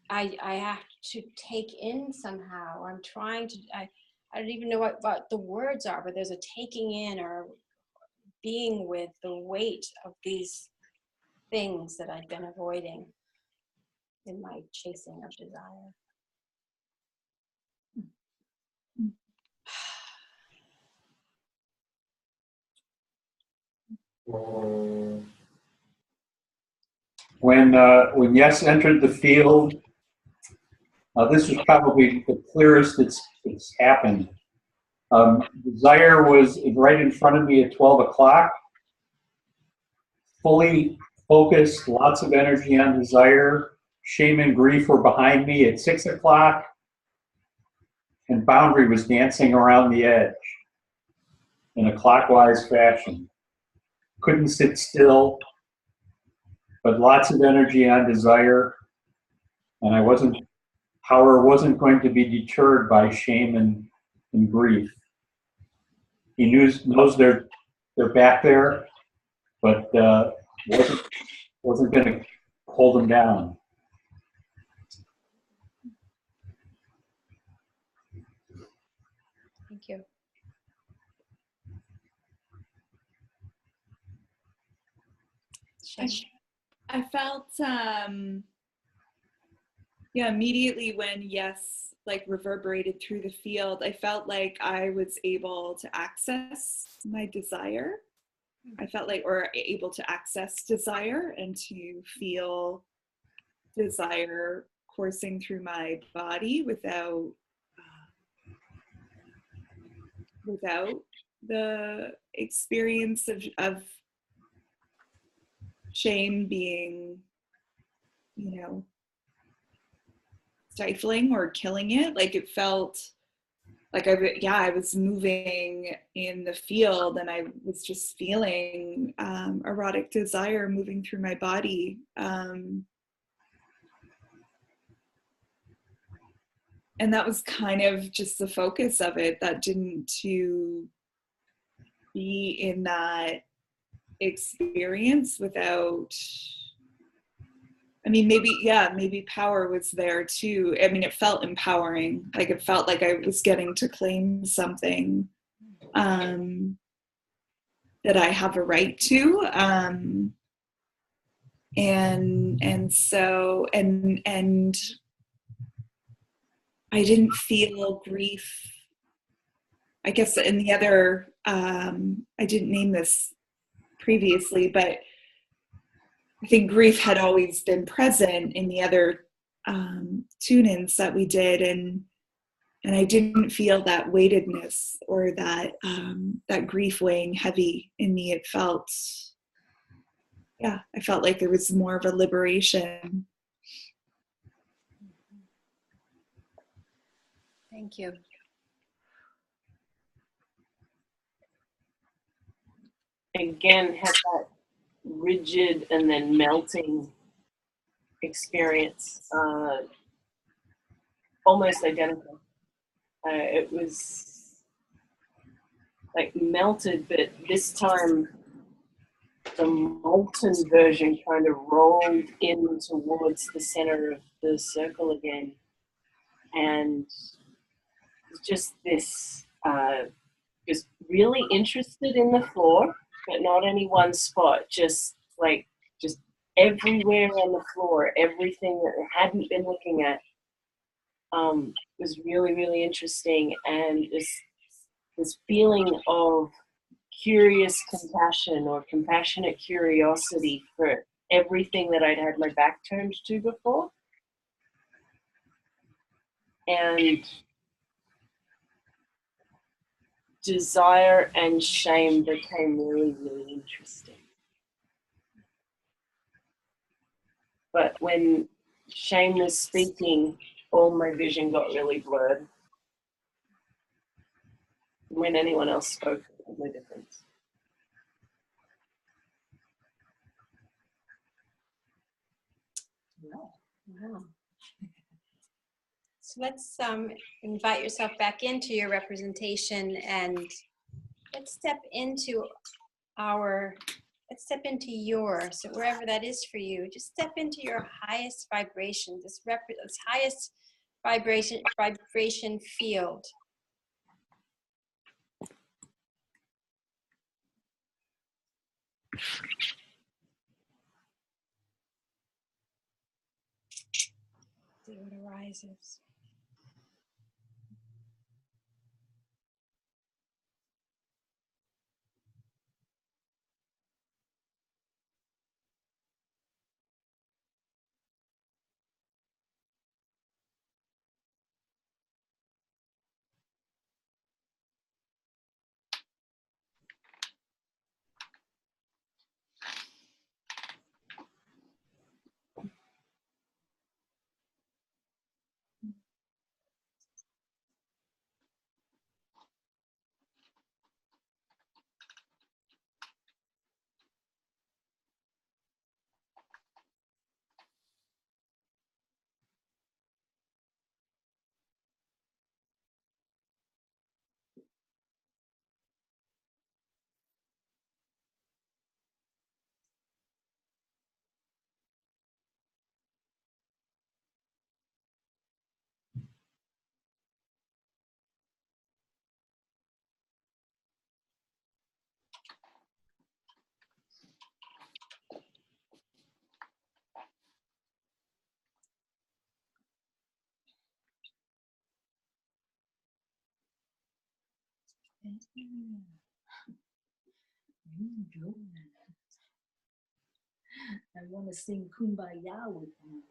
I have to take in somehow. I'm trying to, I don't even know what the words are, but there's a taking in or being with the weight of these things that I've been avoiding in my chasing of desire. When yes entered the field, this was probably the clearest it's happened. Desire was right in front of me at 12 o'clock, fully focused, lots of energy on desire. Shame and grief were behind me at 6 o'clock, and boundary was dancing around the edge in a clockwise fashion. Couldn't sit still, but lots of energy on desire, and power wasn't going to be deterred by shame and grief. He knows they're back there, but wasn't going to hold them down. Thank you. I felt immediately when yes like reverberated through the field, I felt like I was able to access my desire. I felt like, or able to access desire and to feel desire coursing through my body without the experience of shame being, stifling or killing it. Like it felt like I was moving in the field and I was just feeling erotic desire moving through my body. And that was kind of just the focus of it, that didn't to be in that experience without, maybe power was there too. I mean, it felt empowering. Like it felt like I was getting to claim something that I have a right to. And so I didn't feel grief I guess in the other, I didn't name this previously, but I think grief had always been present in the other tune-ins that we did, and I didn't feel that weightedness or that that grief weighing heavy in me. It felt, yeah, I felt like there was more of a liberation. Thank you. Again, had that rigid and then melting experience, almost identical. It was like melted, but this time the molten version kind of rolled in towards the center of the circle again. And just this, just really interested in the floor, but not any one spot, just everywhere on the floor, everything that I hadn't been looking at was really, really interesting. And this feeling of curious compassion or compassionate curiosity for everything that I'd had my back turned to before. And desire and shame became really, really interesting. But when shame was speaking, all my vision got really blurred. When anyone else spoke, it made no difference. Wow. So let's invite yourself back into your representation, and let's step into yours. So wherever that is for you, just step into your highest vibration, this highest vibration field. See what arises. I want to sing Kumbaya with you.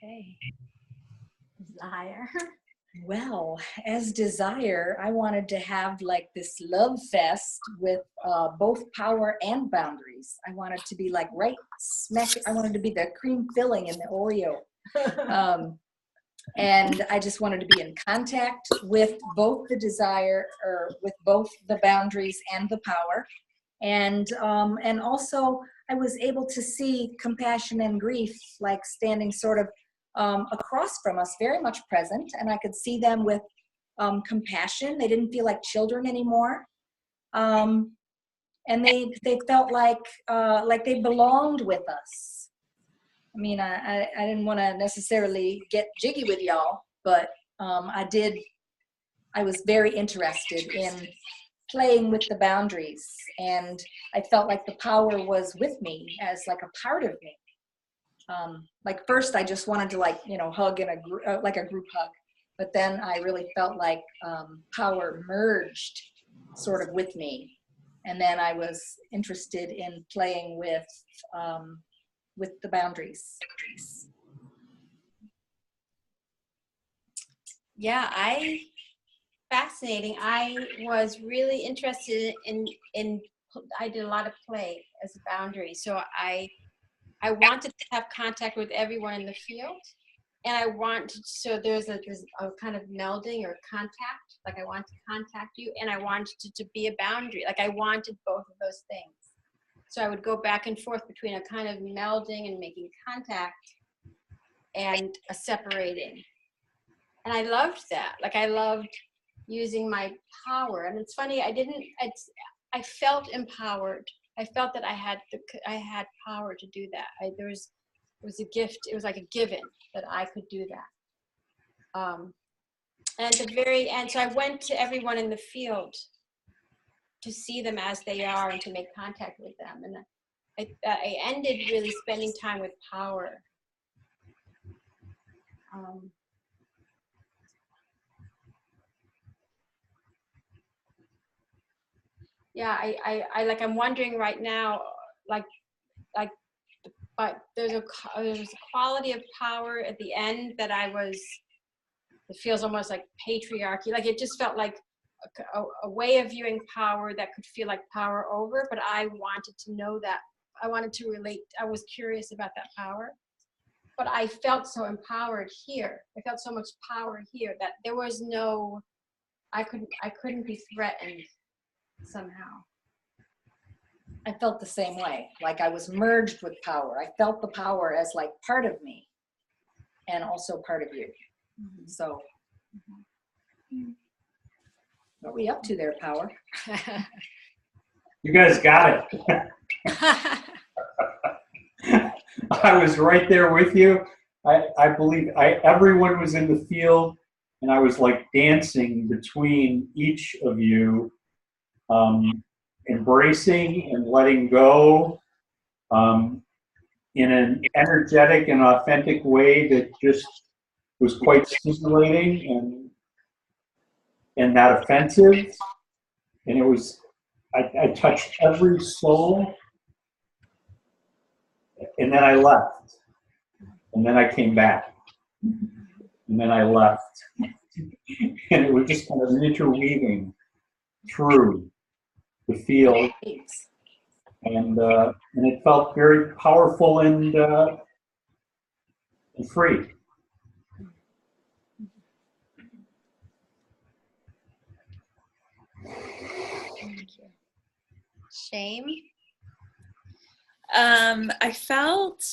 Okay. Desire. Well, as desire, I wanted to have like this love fest with both power and boundaries. I wanted to be like right smack. I wanted to be the cream filling in the Oreo. And I just wanted to be in contact with both the desire, or with both the boundaries and the power. And also I was able to see compassion and grief like standing sort of across from us, very much present, and I could see them with compassion. They didn't feel like children anymore, and they felt like they belonged with us. I mean, I didn't want to necessarily get jiggy with y'all, but I was very interested in playing with the boundaries, and I felt like the power was with me as like a part of me. Like first I just wanted to like, hug in like a group hug, but then I really felt like power merged sort of with me. And then I was interested in playing with the boundaries. Yeah, fascinating. I was really interested in I did a lot of play as a boundary. So I wanted to have contact with everyone in the field, and so there's a kind of melding or contact, like I want to contact you, and I wanted to be a boundary, like I wanted both of those things. So I would go back and forth between a kind of melding and making contact and a separating. And I loved that. Like I loved using my power. And it's funny, I felt empowered. I felt that I had power to do that. It was a gift. It was like a given that I could do that. And at the very end, so I went to everyone in the field to see them as they are and to make contact with them. And I ended really spending time with power. Yeah, I'm wondering right now, but there was a quality of power at the end that it feels almost like patriarchy. Like it just felt like a way of viewing power that could feel like power over, but I wanted to know that. I wanted to relate. I was curious about that power, but I felt so empowered here. I felt so much power here that there was I couldn't be threatened somehow. I felt the same way, like I was merged with power. I felt the power as like part of me and also part of you. Mm-hmm. So what are we up to there, power? You guys got it. I was right there with you. I believe everyone was in the field, and I was like dancing between each of you, embracing and letting go in an energetic and authentic way that just was quite stimulating and not offensive. And it was, I touched every soul, and then I left. And then I came back. And then I left. And it was just kind of interweaving through the field. And it felt very powerful and free. Shame? I felt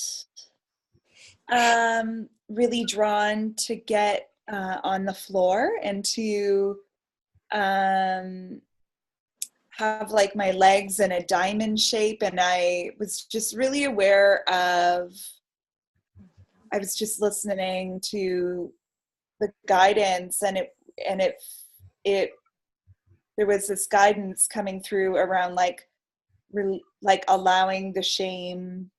really drawn to get on the floor and to have like my legs in a diamond shape, and I was just really aware of, I was just listening to the guidance, and it there was this guidance coming through around like allowing the shame,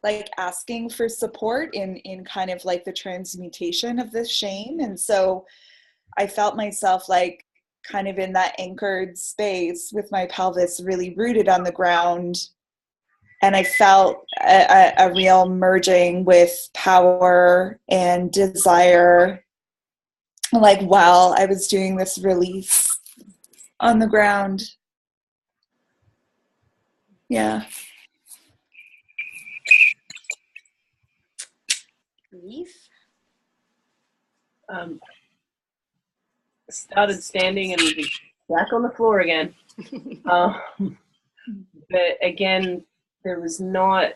like asking for support in kind of like the transmutation of this shame. And so I felt myself like kind of in that anchored space with my pelvis really rooted on the ground, and I felt a real merging with power and desire, like while I was doing this release on the ground. Yeah. Grief. Started standing and back on the floor again. But again, there was not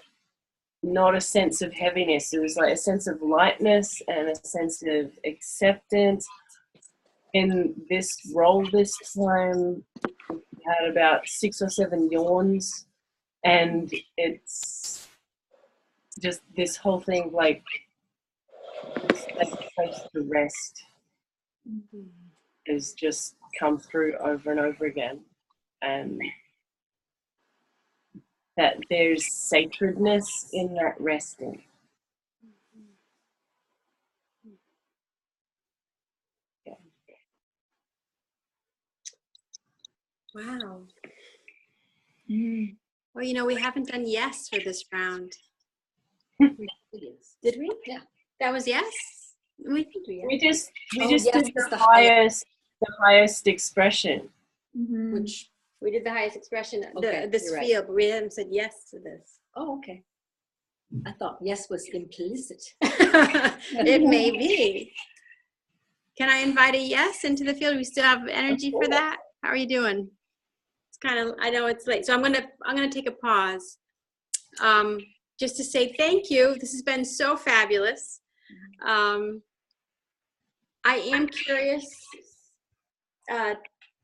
a sense of heaviness. It was like a sense of lightness and a sense of acceptance. In this role this time, we had about 6 or 7 yawns, and it's just this whole thing like that place to rest has just come through over and over again, and that there's sacredness in that resting. Yeah. Wow. Well, you know, we haven't done yes for this round. Did we? Yeah. That was yes? We just yes did is the highest expression. Which, we did the highest expression, Okay, this you're right. field, but we haven't said yes to this. oh, okay. I thought yes was implicit. It may be. Can I invite a yes into the field? We still have energy for that? How are you doing? It's kind of, I know it's late, so I'm gonna take a pause. Just to say thank you. This has been so fabulous. I am curious,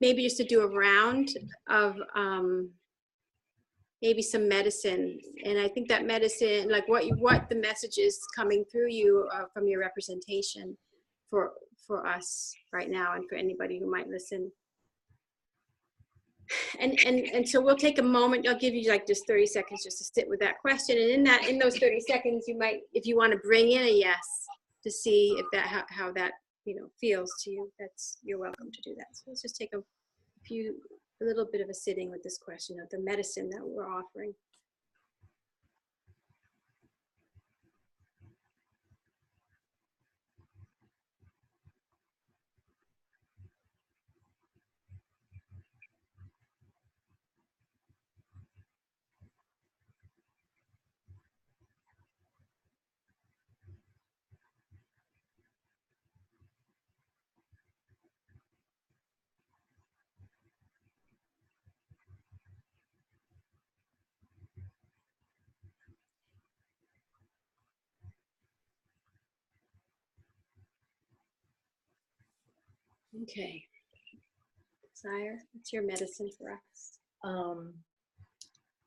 maybe just to do a round of maybe some medicine, and I think that medicine, like what the message is coming through you from your representation for us right now, and for anybody who might listen. And so we'll take a moment. I'll give you like just 30 seconds just to sit with that question, and in those 30 seconds, you might, if you want to bring in a yes to see if that how that feels to you, you're welcome to do that. So let's just take a little bit of a sitting with this question of the medicine that we're offering. Okay. Sire, what's your medicine for us?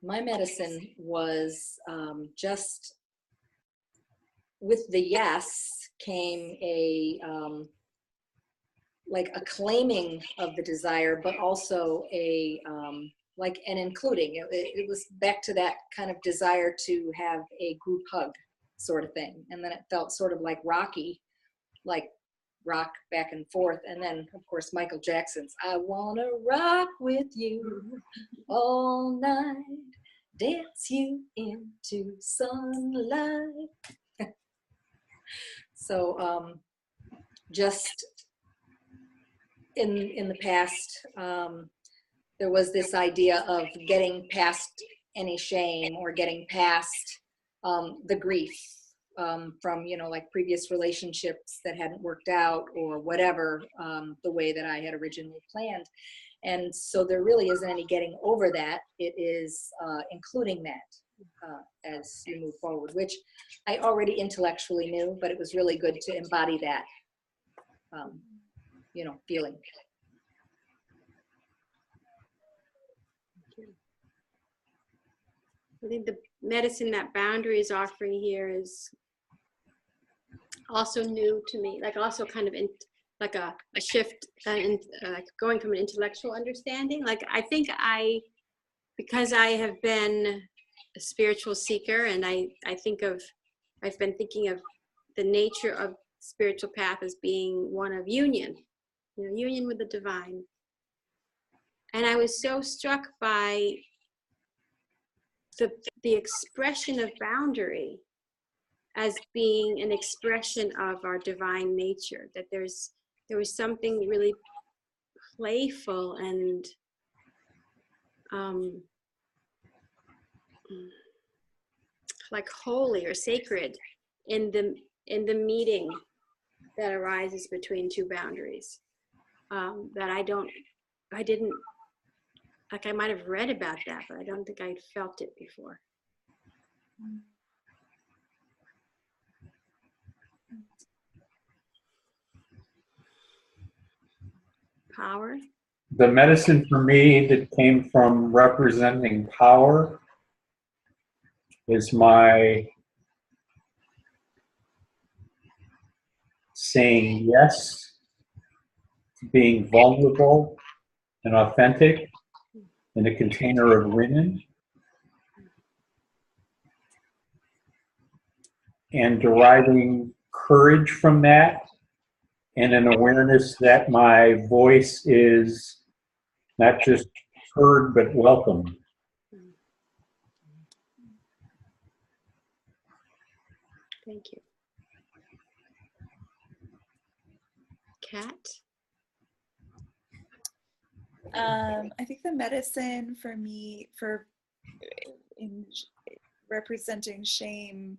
My medicine was just with the yes came a like a claiming of the desire, but also a like an including. It was back to that kind of desire to have a group hug sort of thing, and then it felt sort of like Rocky, like rock back and forth, and then of course Michael Jackson's "I Wanna Rock With You All Night, Dance You Into Sunlight." So just in the past, there was this idea of getting past any shame or getting past the grief from like previous relationships that hadn't worked out or whatever, the way that I had originally planned. And so there really isn't any getting over that. It is including that as you move forward, which I already intellectually knew, but it was really good to embody that, feeling. I think the medicine that Boundary is offering here is also new to me, like also kind of like a shift in like going from an intellectual understanding. Like I think because I have been a spiritual seeker, and I've been thinking of the nature of spiritual path as being one of union, union with the divine. And I was so struck by the expression of boundary as being an expression of our divine nature, that there was something really playful and like holy or sacred in the meeting that arises between two boundaries, that I didn't, like I might have read about that, but I don't think I'd felt it before. Power. The medicine for me that came from representing power is my saying yes to being vulnerable and authentic in a container of linen, and deriving courage from that, and an awareness that my voice is not just heard but welcomed. Thank you. Kat? I think the medicine for me, in representing shame,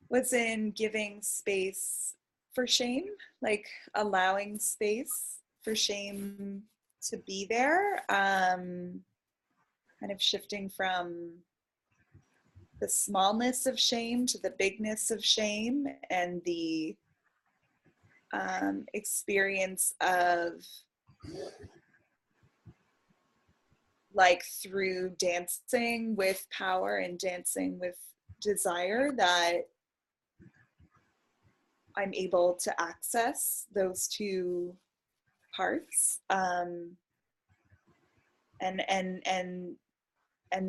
was in giving space for shame, like allowing space for shame to be there, kind of shifting from the smallness of shame to the bigness of shame, and the experience of, like, through dancing with power and dancing with desire, that I'm able to access those two parts, and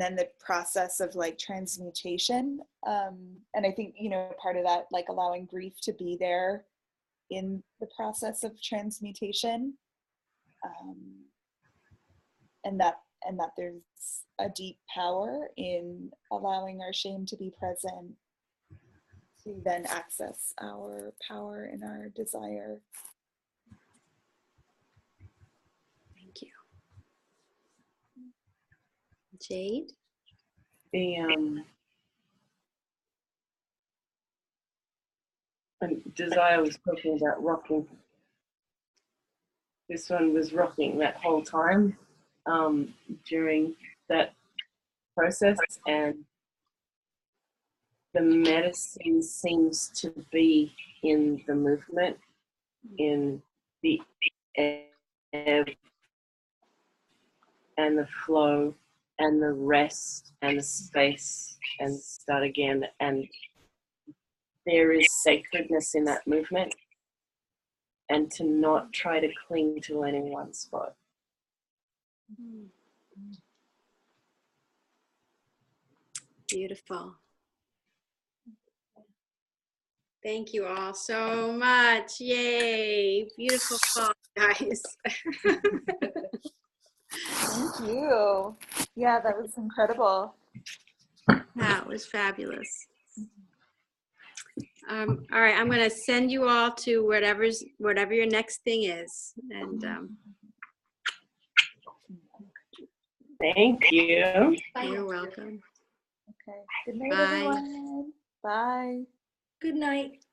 then the process of, like, transmutation, and I think, you know, part of that, like, allowing grief to be there in the process of transmutation, and that there's a deep power in allowing our shame to be present, to then access our power and our desire. Thank you. Jade? And Desire was talking about rocking. This one was rocking that whole time during that process, and the medicine seems to be in the movement, in the ebb and the flow and the rest and the space and start again. And there is sacredness in that movement, and to not try to cling to any one spot. Beautiful. Thank you all so much. Yay. Beautiful talk, guys. Thank you. Yeah, that was incredible. That was fabulous. All right, I'm going to send you all to whatever your next thing is. And Thank you. you're welcome. Okay. Good night, Bye. everyone. Bye. Good night.